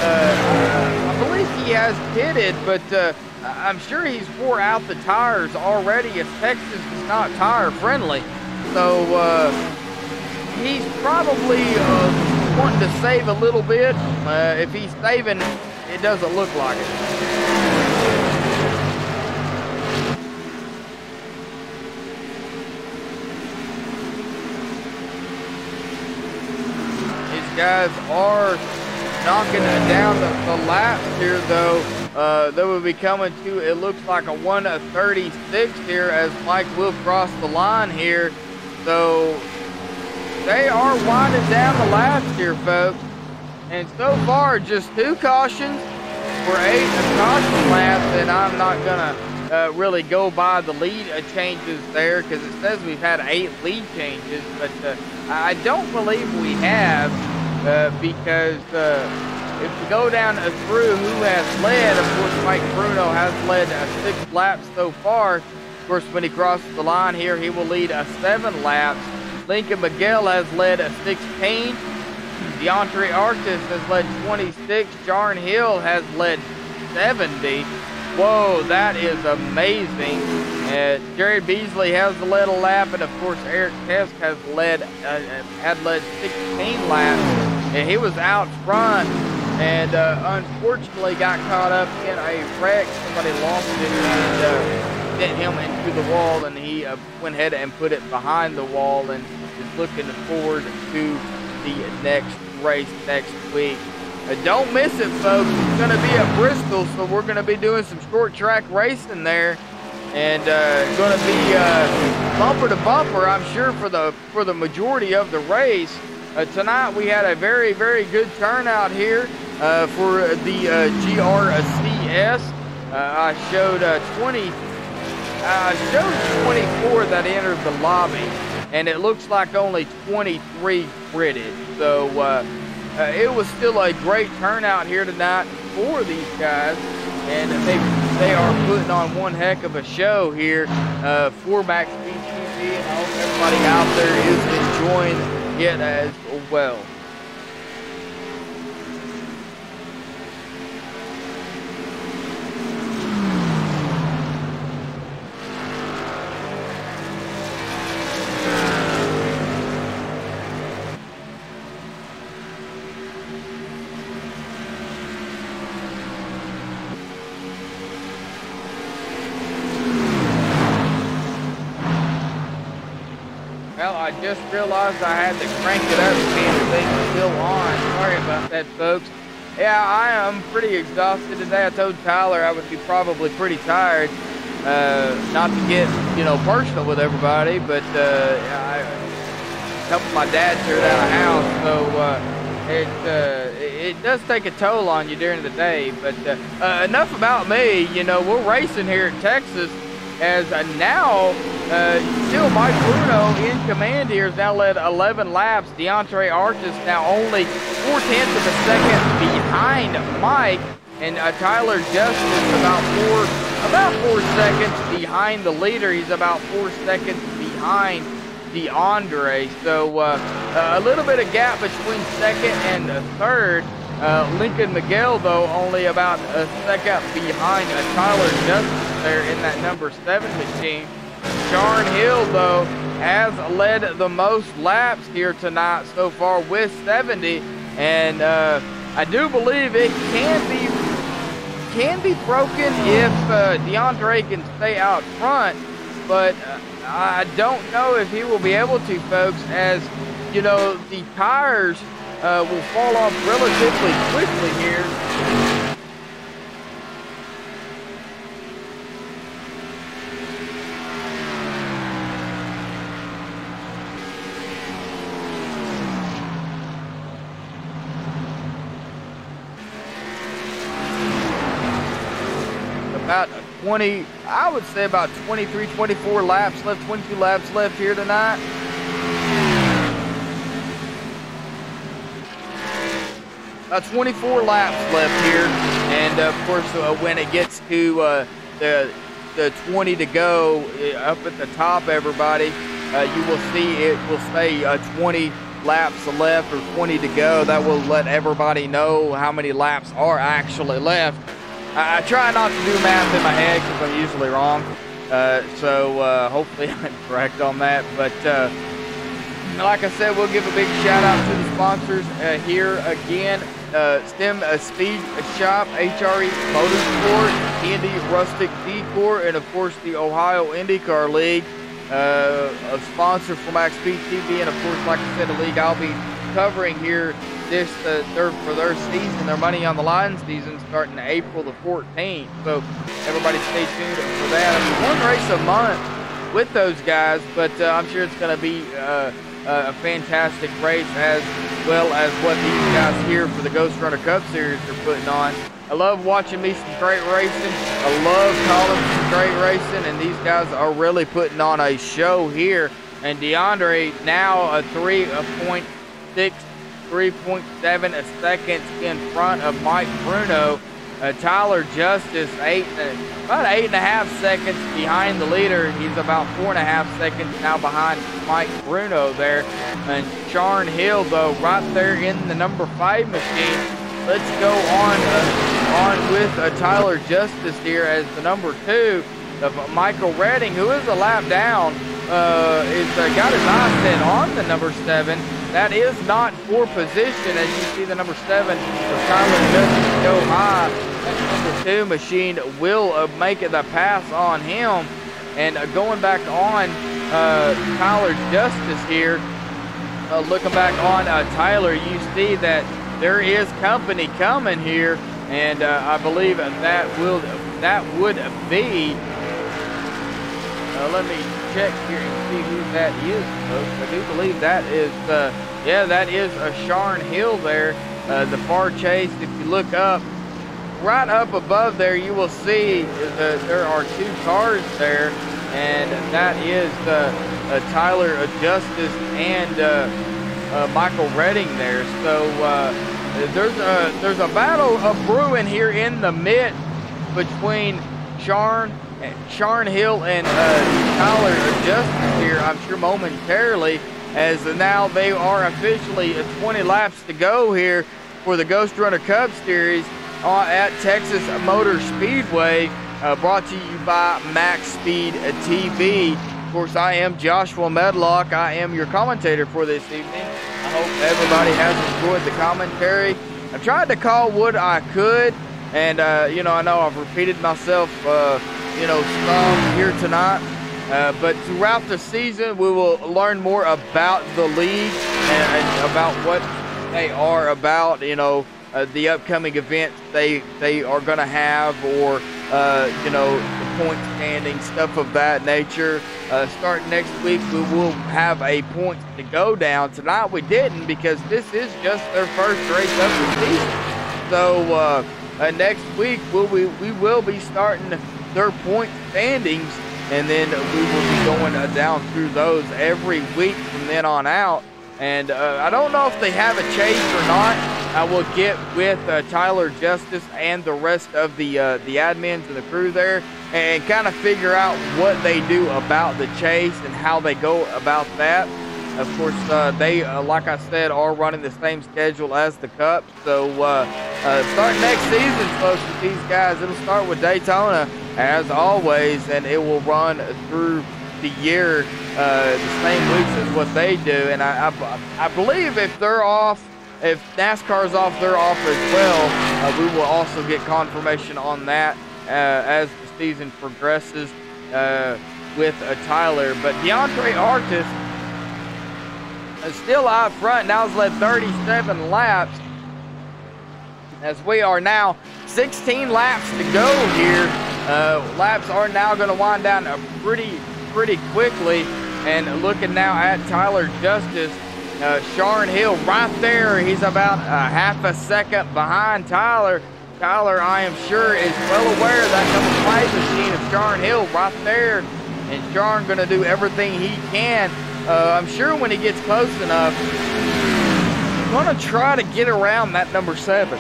I believe he has pitted, but I'm sure he's wore out the tires already, as Texas is not tire friendly. So he's probably wanting to save a little bit. If he's saving, it doesn't look like it. Guys are knocking down the laps here, though. They will be coming to, it looks like a 1:36 here, as Mike will cross the line here. So they are winding down the laps here, folks. And so far, just 2 cautions for 8 caution laps, and I'm not gonna really go by the lead changes there, because it says we've had 8 lead changes, but I don't believe we have. Because if we go down through who has led, of course Mike Bruno has led 6 laps so far. Of course, when he crosses the line here, he will lead 7 laps. Lincoln McGill has led 16. DeAndre Artis has led 26. Jarn Hill has led 70. Whoa, that is amazing. Jared Beasley has led a lap, and of course Eric Tesk had led 16 laps. And he was out front and unfortunately got caught up in a wreck. Somebody lost it and sent him into the wall, and he went ahead and put it behind the wall and is looking forward to the next race next week. Don't miss it, folks. It's going to be at Bristol, so we're going to be doing some short track racing there, and going to be bumper to bumper, I'm sure, for the majority of the race. Tonight we had a very, very good turnout here for the GRCS. I showed 24 that entered the lobby, and it looks like only 23 gritted. So it was still a great turnout here tonight for these guys, and they are putting on one heck of a show here for MaxSpeedTV, and I hope everybody out there is enjoying it as well. Well, I just realized I had to crank it up to see if things still on. Sorry about that, folks. Yeah, I am pretty exhausted today. I told Tyler I would be probably pretty tired. Not to get, personal with everybody, but I helped my dad tear down a house, so it does take a toll on you during the day. But enough about me. We're racing here in Texas. As now, still Mike Bruno in command here has now led 11 laps. DeAndre Artis now only 0.4 of a second behind Mike, and Tyler Justice about 4 seconds behind the leader. He's about 4 seconds behind DeAndre. So a little bit of gap between second and third. Lincoln Miguel, though, only about a second behind Tyler Justice there in that number 7 machine. Sean Hill, though, has led the most laps here tonight so far with 70, and I do believe it can be broken if DeAndre can stay out front, but I don't know if he will be able to, folks, as the tires will fall off relatively quickly here. About 20, I would say about 23, 24 laps left, 22 laps left here tonight. About 24 laps left here, and of course when it gets to the 20 to go up at the top, everybody, you will see it will say 20 laps left or 20 to go. That will let everybody know how many laps are actually left. I try not to do math in my head because I'm usually wrong, so hopefully I'm correct on that. But like I said, we'll give a big shout out to the sponsors here again. STEM Speed Shop, HRE Motorsport, Indy Rustic Decor, and of course the Ohio IndyCar League, a sponsor for MaxSpeedTV, and of course, like I said, the league I'll be covering here this for their season, their Money on the Line season, starting April the 14th. So everybody stay tuned for that. I mean, one race a month with those guys, but I'm sure it's going to be a fantastic race, as well as what these guys here for the Ghost Runner Cup Series are putting on. I love watching me some great racing. I love calling some great racing, and these guys are really putting on a show here. And DeAndre now a 3.7 seconds in front of Mike Bruno. Tyler Justice about 8.5 seconds behind the leader. He's about 4.5 seconds now behind Mike Bruno there. And Sean Hill, though, right there in the number 5 machine. Let's go on with Tyler Justice here as the number 2 of Michael Redding, who is a lap down. Got his eyes set on the number 7. that is not for position. As you see, the number 7 of Tyler Justice go high. That number 2 machine will make the pass on him. And going back on Tyler Justice here, looking back on Tyler, you see that there is company coming here, and I believe that would be. Let me check here and see who that is, folks. I do believe that is, yeah, that is Sharn Hill there. The far chase. If you look up, right up above there, you will see that there are 2 cars there, and that is Tyler Justice and Michael Redding there. So there's a battle brewing here in the midst between Sharn Hill and Tyler Justice here, I'm sure momentarily, as now they are officially 20 laps to go here for the Ghost Runner Cup Series at Texas Motor Speedway, brought to you by MaxSpeedTV. Of course, I am Joshua Medlock. I am your commentator for this evening. I hope everybody has enjoyed the commentary. I tried to call what I could, and you know, I know I've repeated myself you know, some here tonight, but throughout the season we will learn more about the league and about what they are about, you know, the upcoming events they are going to have, or you know, the point standing, stuff of that nature. Starting next week we will have a points to go down. Tonight we didn't, because this is just their first race of the season. So next week we will be starting their point standings, and then we will be going down through those every week from then on out. And I don't know if they have a chase or not. I will get with Tyler Justice and the rest of the admins and the crew there, and kind of figure out what they do about the chase and how they go about that. Of course, they, like I said, are running the same schedule as the Cup. So starting next season, folks, with these guys, it'll start with Daytona, as always, and it will run through the year, the same weeks as what they do. And I believe if they're off, if NASCAR's off, they're off as well. We will also get confirmation on that as the season progresses with Tyler. But DeAndre Artis is still out front. Now has led 37 laps, as we are now 16 laps to go here. Laps are now going to wind down pretty quickly. And looking now at Tyler Justice, Sharn Hill right there. He's about a half a second behind Tyler. Tyler, I am sure, is well aware of that number 5 machine of Sharn Hill right there. And Sharn going to do everything he can. I'm sure when he gets close enough, he's going to try to get around that number 7.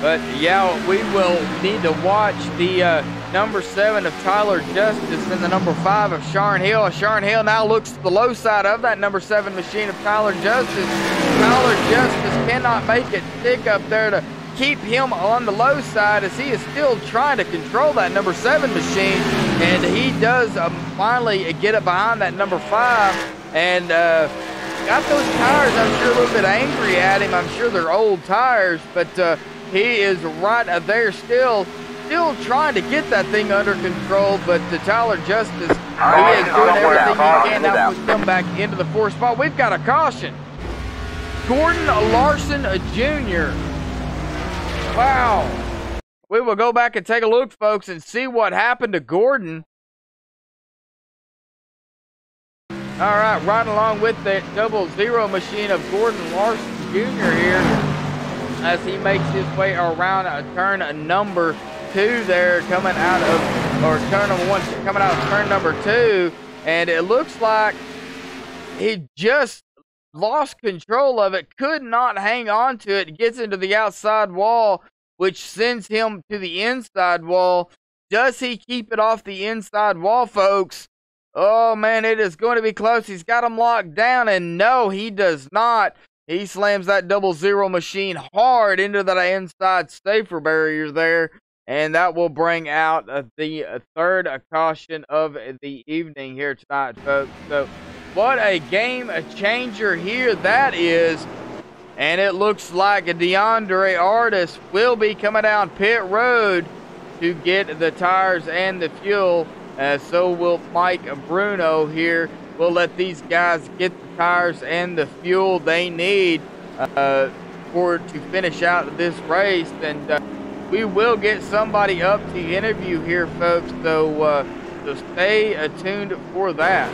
But yeah, we will need to watch the number 7 of Tyler Justice and the number 5 of Sharn Hill. Sharn Hill now looks to the low side of that number 7 machine of Tyler Justice. Tyler Justice cannot make it stick up there to keep him on the low side, as he is still trying to control that number 7 machine. And he does finally get it behind that number 5. And got those tires, I'm sure, a little bit angry at him. I'm sure they're old tires, but he is right there still trying to get that thing under control. But Tyler Justice, he is doing everything he can. Now we come back into the 4th spot. We've got a caution. Gordon Larson Jr. Wow. We will go back and take a look, folks, and see what happened to Gordon. All right, right along with that 00 machine of Gordon Larson Jr. here, as he makes his way around turn number 2 there, coming out of, or turn number 1, coming out of turn number 2. And it looks like he just lost control of it, could not hang on to it, gets into the outside wall, which sends him to the inside wall. Does he keep it off the inside wall, folks? Oh man, it is going to be close. He's got him locked down, and no, he does not. He slams that 00 machine hard into that inside safer barrier there. And that will bring out the third caution of the evening here tonight, folks. So what a game changer here that is. And it looks like DeAndre Artis will be coming down pit road to get the tires and the fuel. So will Mike Bruno here. We'll let these guys get the tires and the fuel they need to finish out this race. And we will get somebody up to interview here, folks. So stay tuned for that.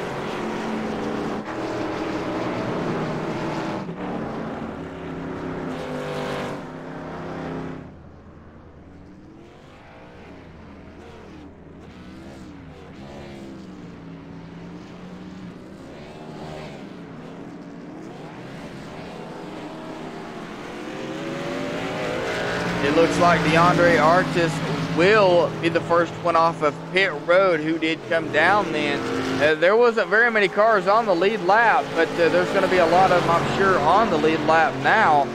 It looks like DeAndre Artis will be the first one off of pit road who did come down then. There wasn't very many cars on the lead lap, but there's going to be a lot of them, I'm sure, on the lead lap now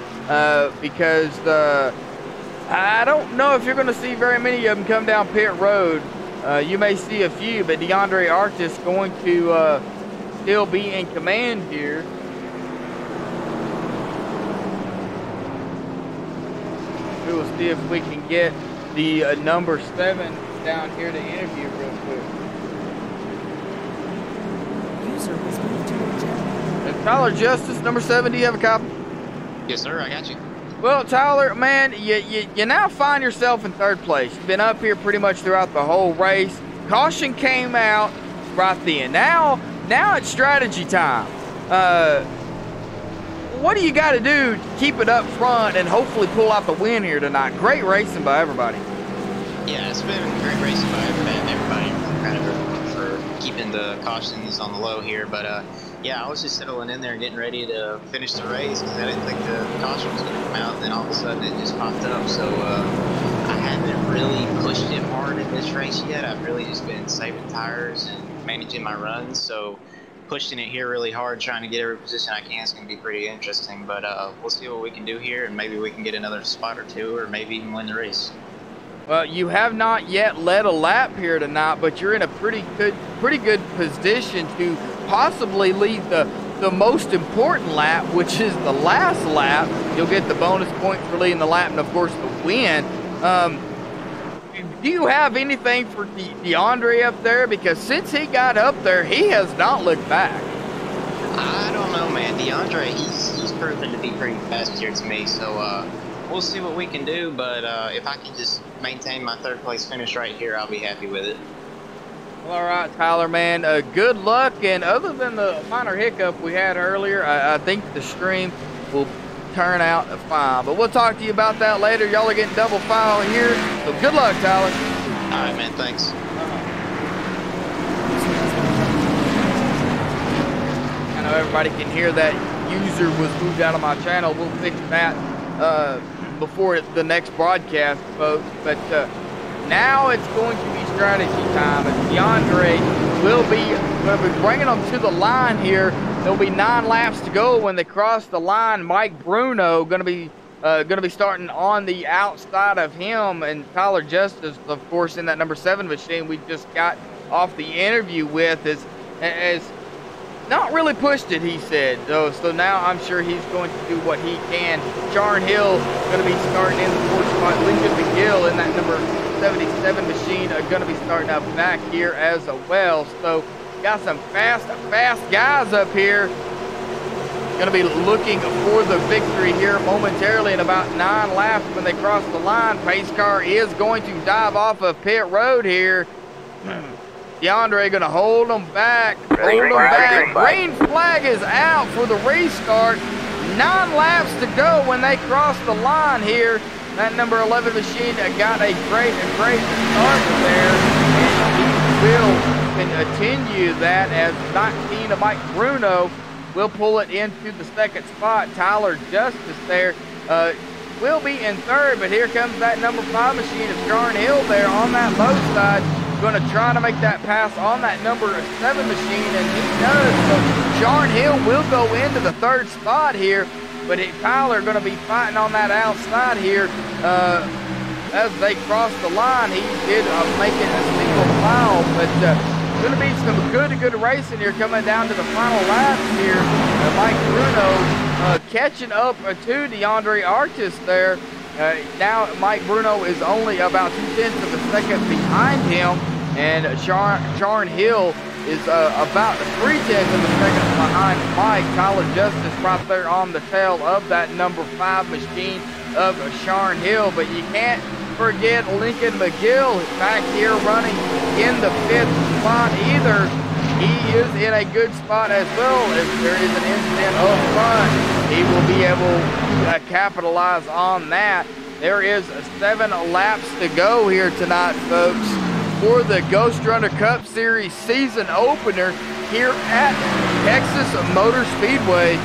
because I don't know if you're going to see very many of them come down pit road. You may see a few, but DeAndre Artis going to still be in command here. We will see if we can get the number 7 down here to interview real quick. User was moved to your channel. Tyler Justice, number 7, do you have a copy? Yes, sir, I got you. Well, Tyler, man, you now find yourself in third place. You've been up here pretty much throughout the whole race. Caution came out right then. Now it's strategy time. What do you got to do to keep it up front and hopefully pull out the win here tonight? Great racing by everybody. Yeah, it's been great racing by everybody. Kind of for keeping the cautions on the low here, but yeah, I was just settling in there and getting ready to finish the race because I didn't think the caution was going to come out, and then all of a sudden it just popped up. So I haven't really pushed it hard in this race yet. I've really just been saving tires and managing my runs. So pushing it here really hard, trying to get every position I can is going to be pretty interesting. But we'll see what we can do here, and maybe we can get another spot or two, or maybe even win the race. Well, you have not yet led a lap here tonight, but you're in a pretty good position to possibly lead the most important lap, which is the last lap. You'll get the bonus point for leading the lap and, of course, the win. Do you have anything for DeAndre up there? Because since he got up there, he has not looked back. I don't know, man. DeAndre, he's proven to be pretty fast here to me, so we'll see what we can do. But if I can just maintain my third place finish right here, I'll be happy with it. Well, all right, Tyler, man. Good luck. And other than the minor hiccup we had earlier, I think the stream will turn out fine. But we'll talk to you about that later. Y'all are getting double file here. So good luck, Tyler. All right, man. Thanks. I know everybody can hear that user was moved out of my channel. We'll fix that before the next broadcast, folks. But now it's going to be strategy time. And DeAndre will be bringing them to the line here. There'll be 9 laps to go when they cross the line. Mike Bruno going to be starting on the outside of him, and Tyler Justice, of course, in that number 7 machine we just got off the interview with, has not really pushed it, he said. So now I'm sure he's going to do what he can. Charn Hill going to be starting in the 4th spot. Lincoln McGill in that number 77 machine are going to be starting up back here as well. So got some fast guys up here. Going to be looking for the victory here momentarily in about 9 laps when they cross the line. Pace car is going to dive off of pit road here. DeAndre going to hold them back. Green flag is out for the restart. 9 laps to go when they cross the line here. That number 11 machine got a great start there. And he will continue that as 19 of Mike Bruno will pull it into the 2nd spot. Tyler Justice there will be in 3rd, but here comes that number 5 machine of Charn Hill there on that low side. Going to try to make that pass on that number 7 machine, and he does. So Charn Hill will go into the 3rd spot here, but Tyler going to be fighting on that outside here as they cross the line. He did make it a single foul, but going to be some good racing here coming down to the final laps here. Mike Bruno catching up to DeAndre Artis there. Now Mike Bruno is only about 2/10 of a second behind him, and Sharon Hill is about 3/10 of a second behind Mike. Tyler Justice right there on the tail of that number 5 machine of Sharon Hill, but you can't forget Lincoln McGill back here running in the 5th spot either. He is in a good spot as well. If there is an incident up front, he will be able to capitalize on that. There is 7 laps to go here tonight, folks, for the Ghost Runner Cup Series season opener here at Texas Motor Speedway.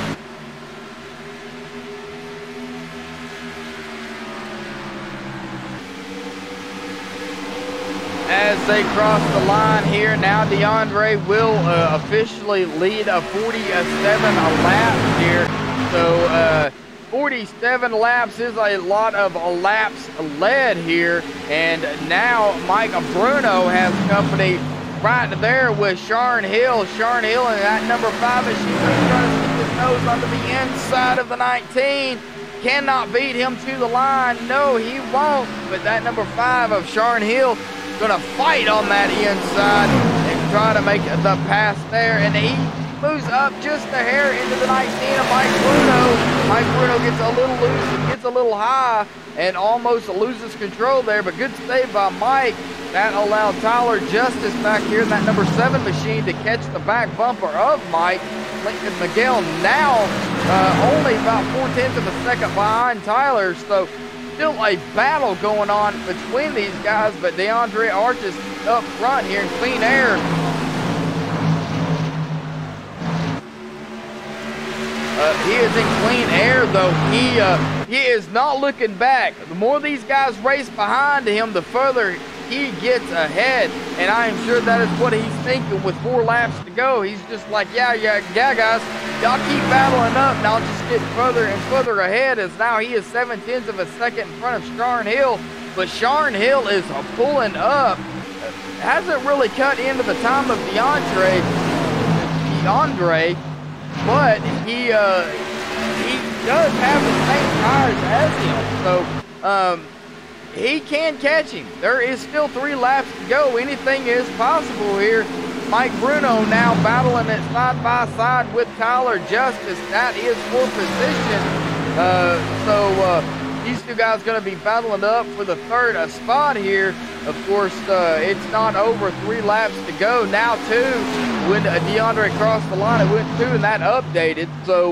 As they cross the line here, now DeAndre will officially lead a 47 laps here. So 47 laps is a lot of laps led here. And now Mike Bruno has company right there with Sharon Hill. Sharon Hill and that number 5 machine is trying to stick his nose onto the inside of the 19. Cannot beat him to the line. No, he won't. But that number 5 of Sharon Hill gonna fight on that inside and try to make the pass there, and he moves up just a hair into the 19 of Mike Bruno. Mike Bruno gets a little loose and gets a little high and almost loses control there, but good save by Mike. That allowed Tyler Justice back here in that number 7 machine to catch the back bumper of Mike. Lincoln McGill now only about 4/10 of a second behind Tyler, so still a battle going on between these guys, but DeAndre Artis up front here in clean air. He is in clean air, though. He is not looking back. The more these guys race behind him, the further he gets ahead, and I am sure that is what he's thinking with 4 laps to go. He's just like, yeah, guys, y'all keep battling up, and I'll just get further and further ahead, as now he is 7/10 of a second in front of Sharon Hill, but Sharon Hill is pulling up. Hasn't really cut into the time of DeAndre, but he does have the same tires as him, so he can catch him. There is still 3 laps to go. Anything is possible here. Mike Bruno now battling it side by side with Tyler Justice. That is for position. So these two guys going to be battling up for the 3rd spot here. Of course, it's not over 3 laps to go. Now 2. When DeAndre crossed the line, it went 2 and that updated. So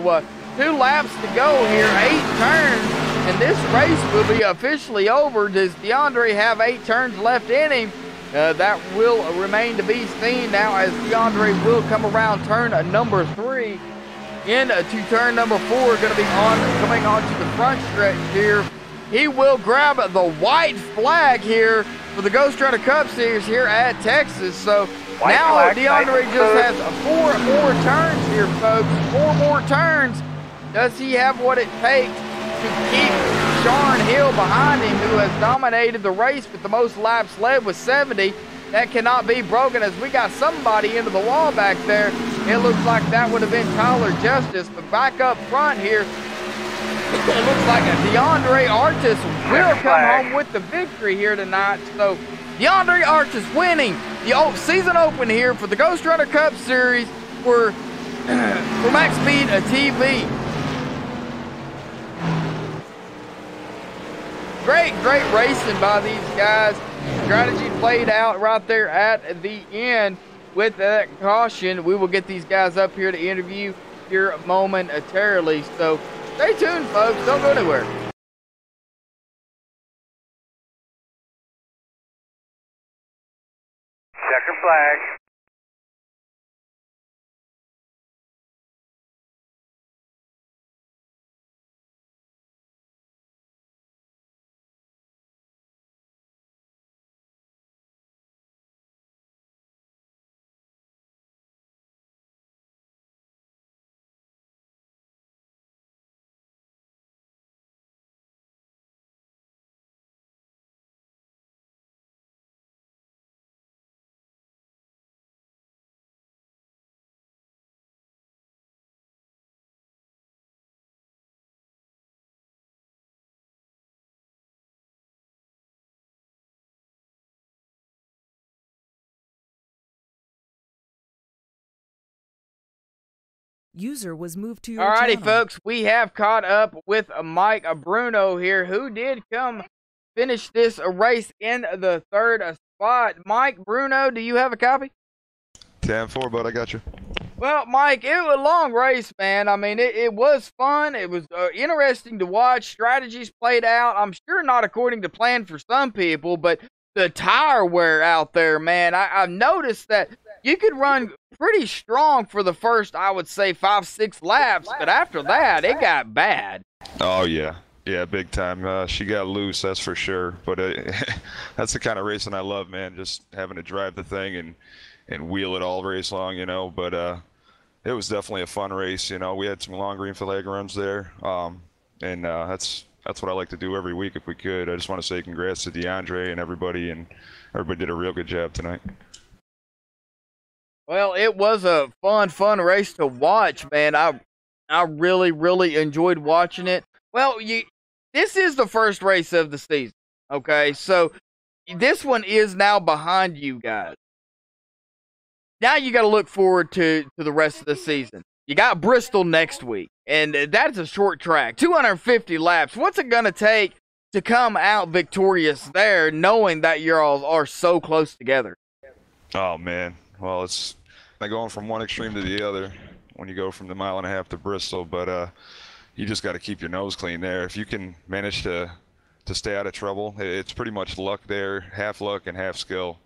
2 laps to go here, 8 turns. And this race will be officially over. Does DeAndre have 8 turns left in him? That will remain to be seen now, as DeAndre will come around turn number 3 into turn number 4. Going to be coming onto the front stretch here. He will grab the white flag here for the Ghost Runner Cup Series here at Texas. So now DeAndre just has 4 more turns here, folks. 4 more turns. Does he have what it takes to keep Sharon Hill behind him, who has dominated the race with the most laps led with 70? That cannot be broken, as we got somebody into the wall back there. It looks like that would have been Tyler Justice, but back up front here, it looks like DeAndre Artis will come home with the victory here tonight. So DeAndre Artis winning the season open here for the Ghost Runner Cup Series for MaxSpeedTV. Great racing by these guys. Strategy played out right there at the end with that caution. We will get these guys up here to interview here momentarily. So stay tuned, folks. Don't go anywhere. Checker flag. User was moved to your Alrighty, channel. folks, we have caught up with Mike Bruno here, who did come finish this race in the third spot. Mike Bruno, do you have a copy? 10-4, bud, I got you. Well, Mike, it was a long race, man. I mean, it was fun. It was interesting to watch. Strategies played out. I'm sure not according to plan for some people, but the tire wear out there, man. I've noticed that you could run pretty strong for the first, I would say, 5-6 laps, but after that, it got bad. Oh, yeah. Yeah, big time. She got loose, that's for sure. But that's the kind of racing I love, man, just having to drive the thing and wheel it all race long, you know. But it was definitely a fun race, you know. We had some long green flag runs there, and that's what I like to do every week if we could. I just want to say congrats to DeAndre and everybody did a real good job tonight. Well, it was a fun race to watch, man. I really enjoyed watching it. Well, this is the first race of the season, okay? So this one is now behind you guys. Now you got to look forward to the rest of the season. You got Bristol next week, and that's a short track, 250 laps. What's it going to take to come out victorious there, knowing that you all are so close together? Oh, man. Well, it's like going from one extreme to the other when you go from the 1.5 miles to Bristol, but you just got to keep your nose clean there. If you can manage to stay out of trouble, it's pretty much luck there, half luck and half skill.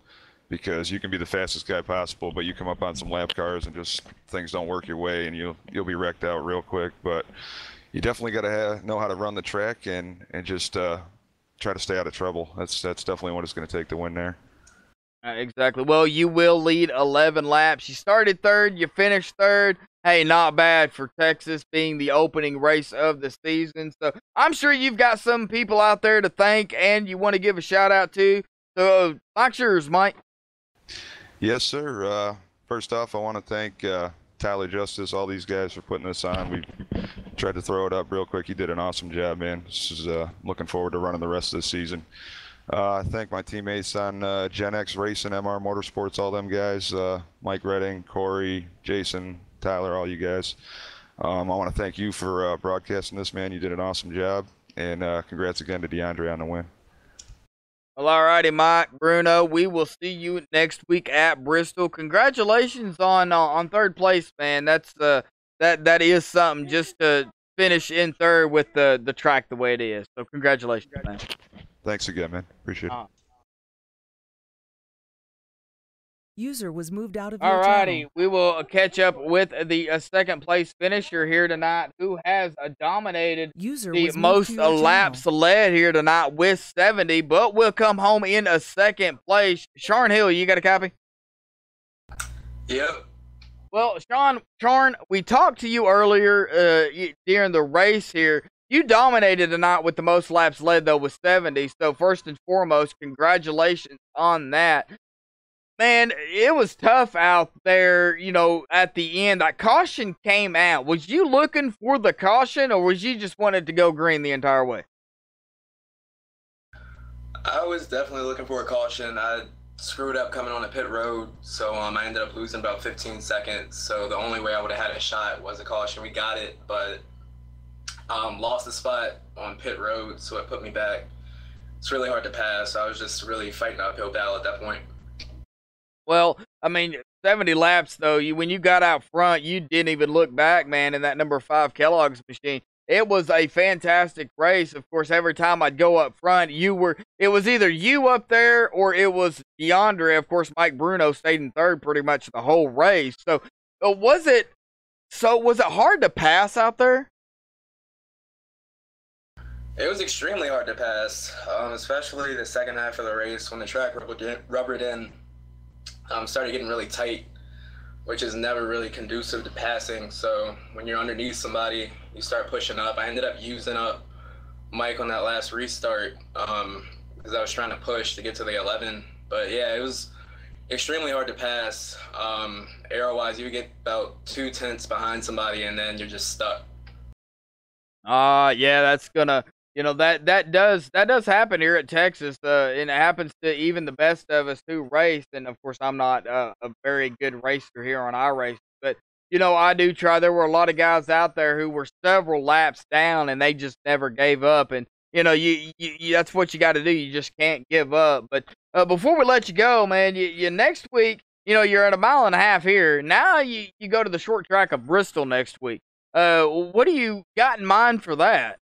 Because you can be the fastest guy possible, but you come up on some lap cars and just things don't work your way, and you'll be wrecked out real quick. But you definitely got to know how to run the track and just try to stay out of trouble. That's definitely what it's going to take to win there. Exactly. Well, you will lead 11 laps. You started third, you finished third. Hey, not bad for Texas being the opening race of the season. So I'm sure you've got some people out there to thank, and you want to give a shout out to. So, like yours, Mike. Yes, sir. First off, I want to thank Tyler Justice, all these guys for putting this on. We tried to throw it up real quick. He did an awesome job, man. This is looking forward to running the rest of the season. I thank my teammates on Gen X Racing, MR Motorsports, all them guys, Mike Redding, Corey, Jason, Tyler, all you guys. I want to thank you for broadcasting this, man. You did an awesome job, and congrats again to DeAndre on the win. Well, alrighty, Mike Bruno. We will see you next week at Bristol. Congratulations on third place, man. That's that is something, just to finish in third with the track the way it is. So congratulations, man. Thanks again, man. Appreciate it. User was moved out of your channel. Alrighty, we will catch up with the second place finisher here tonight, who has dominated the most laps led here tonight with 70, but will come home in a second place. Sean Hill, you got a copy? Yep. Well, Sean, we talked to you earlier during the race here. You dominated tonight with the most laps led, though, with 70. So first and foremost, congratulations on that. Man, it was tough out there, you know, at the end. That caution came out. Was you looking for the caution, or was you just wanted to go green the entire way? I was definitely looking for a caution. I screwed up coming on a pit road, so I ended up losing about 15 seconds. So the only way I would have had a shot was a caution. We got it, but lost the spot on pit road, so it put me back. It's really hard to pass. I was just really fighting an uphill battle at that point. Well, I mean, 70 laps, though, when you got out front, you didn't even look back, man, in that number 5 Kellogg's machine. It was a fantastic race. Of course, every time I'd go up front, it was either you up there or it was DeAndre. Of course, Mike Bruno stayed in third pretty much the whole race. So was it hard to pass out there? It was extremely hard to pass, especially the second half of the race when the track rubbered in. Started getting really tight, which is never really conducive to passing. So when you're underneath somebody, you start pushing up. I ended up using up Mike on that last restart because I was trying to push to get to the 11. But yeah, it was extremely hard to pass. Arrow-wise, you would get about 2 tenths behind somebody, and then you're just stuck. Yeah, that's gonna. You know, that does happen here at Texas, and it happens to even the best of us who race. And of course, I'm not a very good racer here on our race, but I do try. There were a lot of guys out there who were several laps down, and they just never gave up. And that's what you got to do. You just can't give up. But before we let you go, man, you next week, you're at 1.5 miles here. Now you go to the short track of Bristol next week. What do you got in mind for that?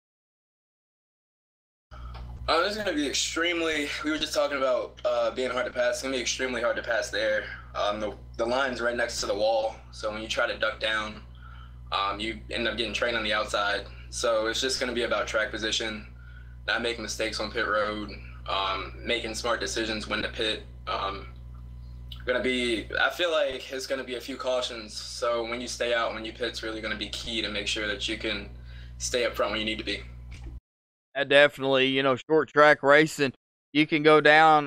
This is going to be extremely, we were just talking about being hard to pass. It's going to be extremely hard to pass there. The line's right next to the wall, so when you try to duck down, you end up getting trained on the outside. So it's just going to be about track position, not making mistakes on pit road, making smart decisions when to pit. I feel like it's going to be a few cautions, so when you stay out, when you pit's really going to be key to make sure that you can stay up front when you need to be. Definitely, short track racing, you can go down,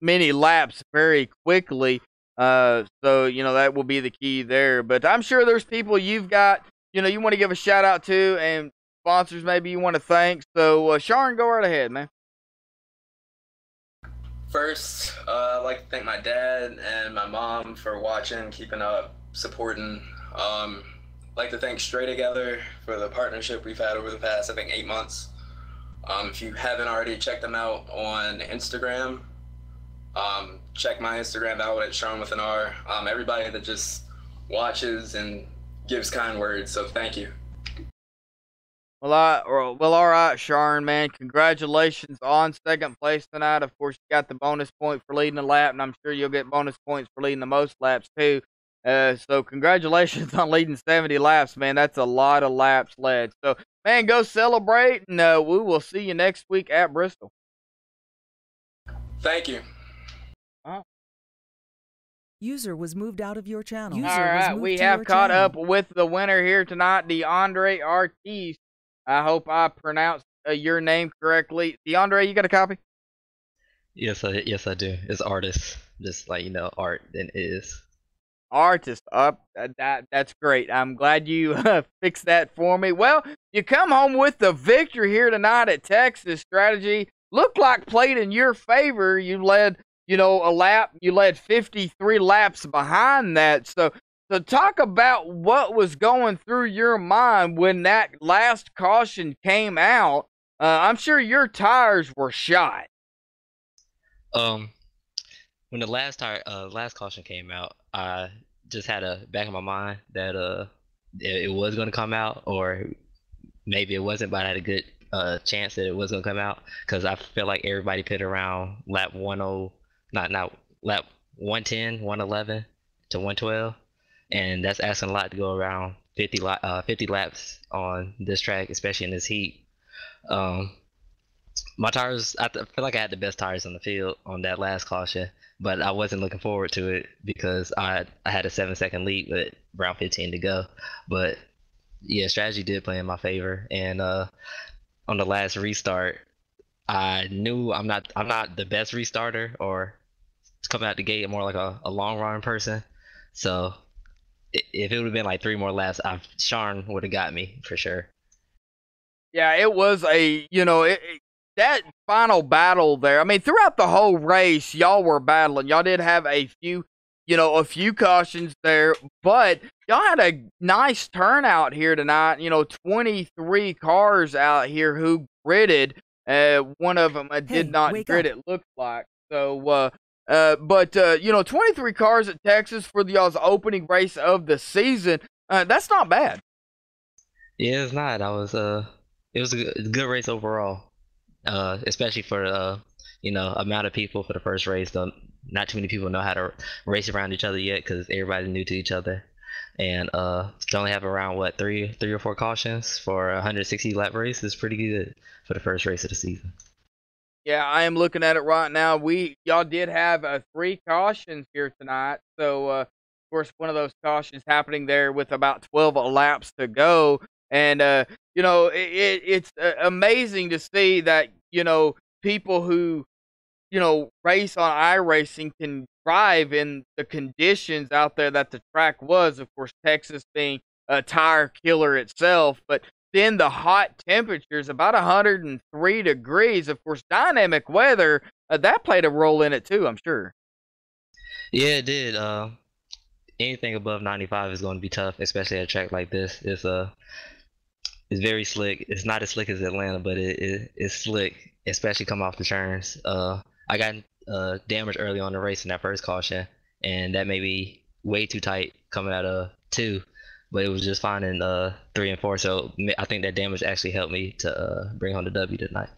many laps very quickly. So, that will be the key there. But I'm sure there's people you've got, you want to give a shout out to, and sponsors maybe you want to thank. So, Sharon, go right ahead, man. First, I'd like to thank my dad and my mom for watching, keeping up, supporting. I'd like to thank Stray Together for the partnership we've had over the past, I think, 8 months. If you haven't already checked them out on Instagram, check my Instagram out at Sean with an R. Everybody that just watches and gives kind words, so thank you. Well, all right, Sharon, man. Congratulations on second place tonight. Of course, you got the bonus point for leading the lap, and I'm sure you'll get bonus points for leading the most laps, too. So congratulations on leading 70 laps, man. That's a lot of laps led. So, man, go celebrate, and we will see you next week at Bristol. Thank you. User was moved out of your channel. All right, we have caught up with the winner here tonight, DeAndre Artis. I hope I pronounced your name correctly. DeAndre, you got a copy? Yes, I do. It's artist, just like art and is. Artist up. That's great. I'm glad you fixed that for me. Well, you come home with the victory here tonight at Texas. Strategy looked like played in your favor. You led, a lap. You led 53 laps behind that. So talk about what was going through your mind when that last caution came out. I'm sure your tires were shot. When the last caution came out, I just had a back in my mind that it was going to come out, or maybe it wasn't, but I had a good chance that it was going to come out, because I feel like everybody pit around lap 110, 111 to 112, and that's asking a lot to go around 50 laps on this track, especially in this heat. My tires, I feel like I had the best tires on the field on that last caution, but I wasn't looking forward to it because I had a 7-second lead with around 15 to go. But yeah, strategy did play in my favor, and on the last restart, I knew I'm not the best restarter or coming out the gate. I'm more like a long run person. So if it would have been like 3 more laps, Sean would have got me for sure. Yeah, it was that final battle there. I mean, throughout the whole race, y'all were battling. Y'all did have a few cautions there, but y'all had a nice turnout here tonight. 23 cars out here who gridded. One of them did not grid, it looked like. So, but 23 cars at Texas for y'all's opening race of the season. That's not bad. Yeah, it's not. It was a good race overall. Especially for amount of people for the first race. Not too many people know how to race around each other yet, because everybody's new to each other, and to only have around 3 or 4 cautions for a 160 lap race is pretty good for the first race of the season. Yeah, I am looking at it right now. Y'all did have 3 cautions here tonight, so of course one of those cautions happening there with about 12 laps to go. And, it's amazing to see that, people who, race on iRacing can drive in the conditions out there that the track was. Of course, Texas being a tire killer itself, but then the hot temperatures, about 103 degrees. Of course, dynamic weather, that played a role in it too, I'm sure. Yeah, it did. anything above 95 is going to be tough, especially at a track like this. It's very slick. It's not as slick as Atlanta, but it's slick, especially come off the turns. I got damaged early on the race in that first caution, and that made me way too tight coming out of 2, but it was just fine in 3 and 4. So I think that damage actually helped me to bring home the W tonight.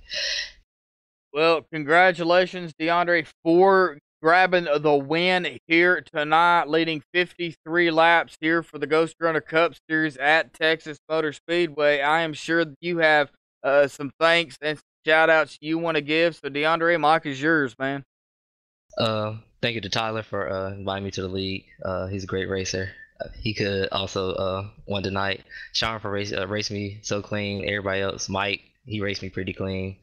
Well, congratulations, DeAndre, for grabbing the win here tonight, leading 53 laps here for the Ghost Runner Cup Series at Texas Motor Speedway. I am sure that you have some thanks and shout outs you want to give. So, DeAndre, mic is yours, man. Thank you to Tyler for inviting me to the league. He's a great racer. He could also won tonight. Sean for racing me so clean. Everybody else, Mike, he raced me pretty clean.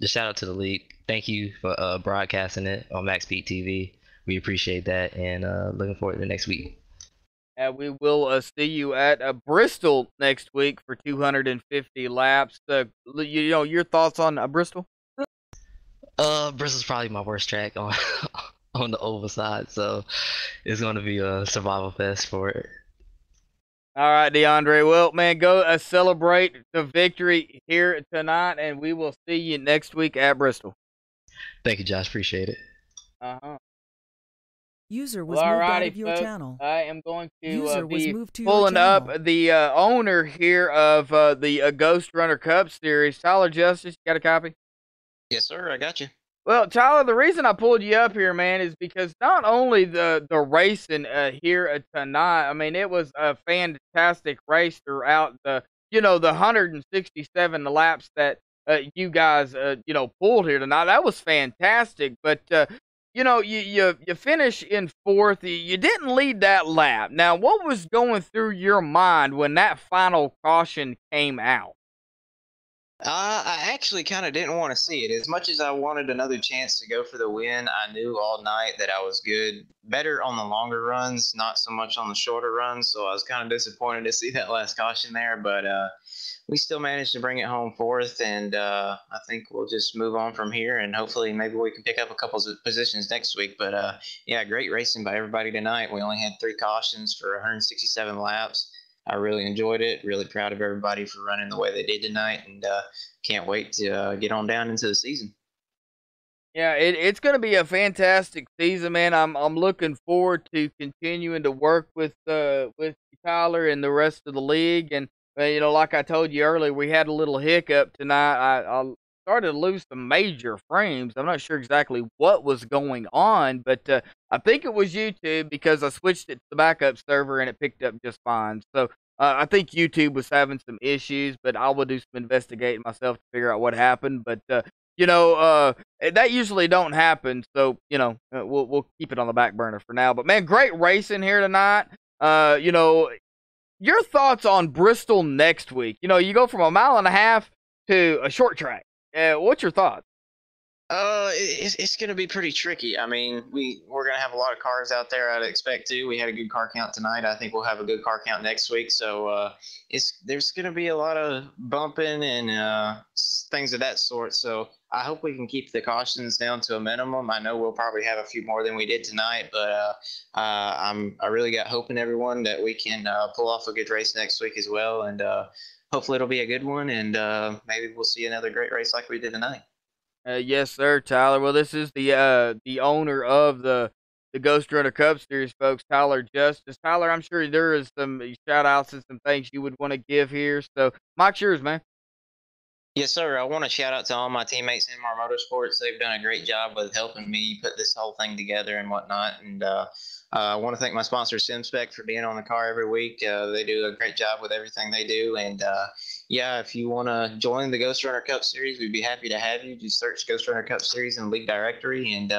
Just shout out to the league. Thank you for broadcasting it on MaxSpeedTV. We appreciate that, and looking forward to the next week. We will see you at Bristol next week for 250 laps. You know, your thoughts on Bristol? Bristol's probably my worst track on on the oval side, so it's going to be a survival fest for it. All right, DeAndre. Well, man, go celebrate the victory here tonight, and we will see you next week at Bristol. Thank you, Josh. Appreciate it. User was moved out of your folks, channel. I am going to User was be moved to pulling your up channel. the owner here of the Ghost Runner Cup Series. Tyler Justice, you got a copy? Yes, sir. I got you. Well, Tyler, the reason I pulled you up here, man, is because not only the racing here tonight, I mean, it was a fantastic race throughout the 167 laps that you guys pulled here tonight. That was fantastic, but you finish in 4th. You didn't lead that lap. Now, what was going through your mind when that final caution came out? I actually kind of didn't want to see it. As much as I wanted another chance to go for the win, I knew all night that I was good. Better on the longer runs, not so much on the shorter runs. So I was kind of disappointed to see that last caution there. But we still managed to bring it home 4th. And I think we'll just move on from here. And hopefully maybe we can pick up a couple of positions next week. But yeah, great racing by everybody tonight. We only had 3 cautions for 167 laps. I really enjoyed it. Really proud of everybody for running the way they did tonight, and can't wait to get on down into the season. Yeah, it's going to be a fantastic season, man. I'm looking forward to continuing to work with Tyler and the rest of the league. And like I told you earlier, we had a little hiccup tonight. I started to lose some major frames. I'm not sure exactly what was going on, but I think it was YouTube because I switched it to the backup server and it picked up just fine. So I think YouTube was having some issues, but I will do some investigating myself to figure out what happened. But that usually don't happen, so we'll keep it on the back burner for now. But man, great racing here tonight. Your thoughts on Bristol next week? You go from a 1.5 miles to a short track. What's your thoughts? It's going to be pretty tricky. I mean, we're going to have a lot of cars out there. I'd expect to. We had a good car count tonight. I think we'll have a good car count next week. So there's going to be a lot of bumping and things of that sort. So I hope we can keep the cautions down to a minimum. I know we'll probably have a few more than we did tonight, but I really got hope in everyone that we can pull off a good race next week as well. And hopefully it'll be a good one. And maybe we'll see another great race like we did tonight. Yes, sir, Tyler. Well, this is the owner of the Ghost Runner Cup Series, folks, Tyler Justice. Tyler, I'm sure there is some shout-outs and some things you would want to give here. So, mic's yours, man. Yes, sir. I want to shout out to all my teammates in MR Motorsports. They've done a great job with helping me put this whole thing together and whatnot. And I want to thank my sponsor, SimSpec, for being on the car every week. They do a great job with everything they do. And yeah, if you want to join the Ghost Runner Cup Series, we'd be happy to have you. Just search Ghost Runner Cup Series in the league directory, and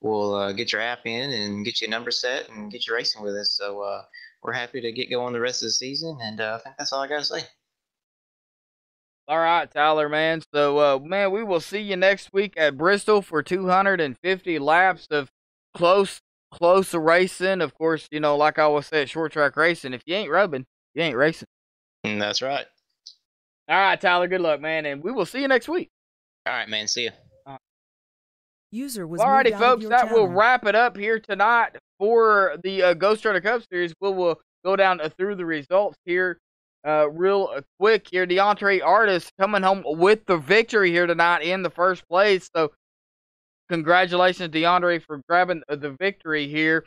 we'll get your app in and get you a number set and get you racing with us. So we're happy to get going the rest of the season. And I think that's all I got to say. All right, Tyler, man. So, man, we will see you next week at Bristol for 250 laps of close racing. Of course, like I always say, short track racing. If you ain't rubbing, you ain't racing. That's right. All right, Tyler, good luck, man, and we will see you next week. All right, man. See you. User was Alrighty, moved out of folks, your that will channel. wrap it up here tonight for the Ghost Runner Cup Series. We'll go down through the results here real quick here. DeAndre Artis coming home with the victory here tonight in the first place. So congratulations, DeAndre, for grabbing the victory here.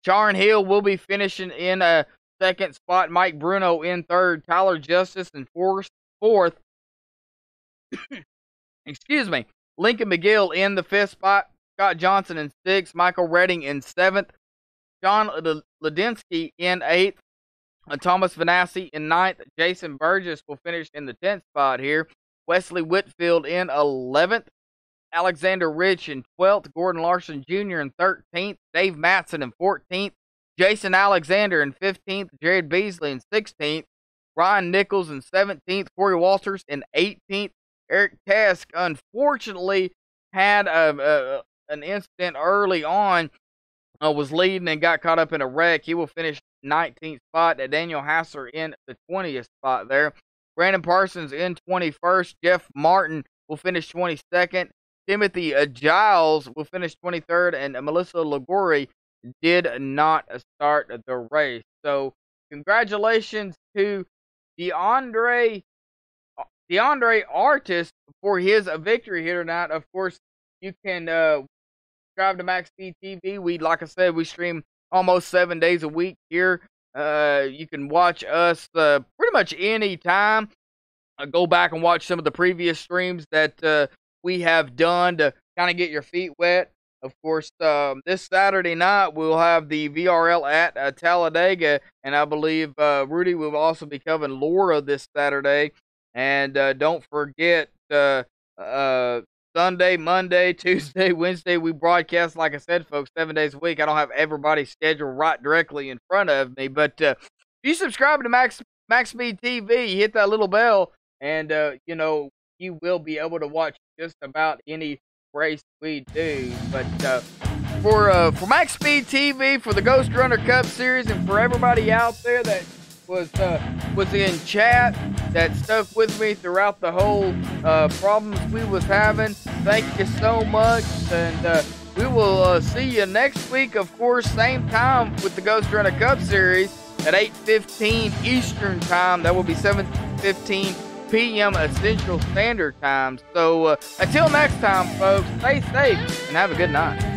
Sharon Hill will be finishing in a second spot. Mike Bruno in third. Tyler Justice in fourth. Excuse me. Lincoln McGill in the fifth spot. Scott Johnson in sixth. Michael Redding in seventh. John Ladinsky in eighth. Thomas Vanassi in ninth. Jason Burgess will finish in the 10th spot here. Wesley Whitfield in 11th. Alexander Rich in 12th. Gordon Larson Jr. in 13th. Dave Matson in 14th. Jason Alexander in 15th. Jared Beasley in 16th. Ryan Nichols in 17th. Corey Walters in 18th. Eric Task, unfortunately, had an incident early on. Was leading and got caught up in a wreck. He will finish 19th spot. Daniel Hasser in the 20th spot there. Brandon Parsons in 21st. Jeff Martin will finish 22nd. Timothy Giles will finish 23rd. And Melissa Ligori did not start the race. So congratulations to DeAndre Artis for his victory here tonight. Of course, you can subscribe to MaxSpeedTV. Like I said, we stream almost 7 days a week here. You can watch us pretty much any time. Go back and watch some of the previous streams that we have done to kind of get your feet wet. Of course, this Saturday night, we'll have the VRL at Talladega, and I believe Rudy will also be covering Laura this Saturday. And don't forget, Sunday, Monday, Tuesday, Wednesday, we broadcast, like I said, folks, 7 days a week. I don't have everybody's schedule right directly in front of me, but if you subscribe to MaxSpeedTV, hit that little bell, and, you will be able to watch just about any race we do. But for MaxSpeedTV, for the Ghost Runner Cup Series, and for everybody out there that was in chat, that stuck with me throughout the whole problems we was having, thank you so much, and we will see you next week, of course, same time with the Ghost Runner Cup Series at 8:15 Eastern Time. That will be 7:15 p.m. Central Standard Time. So until next time, folks, stay safe and have a good night.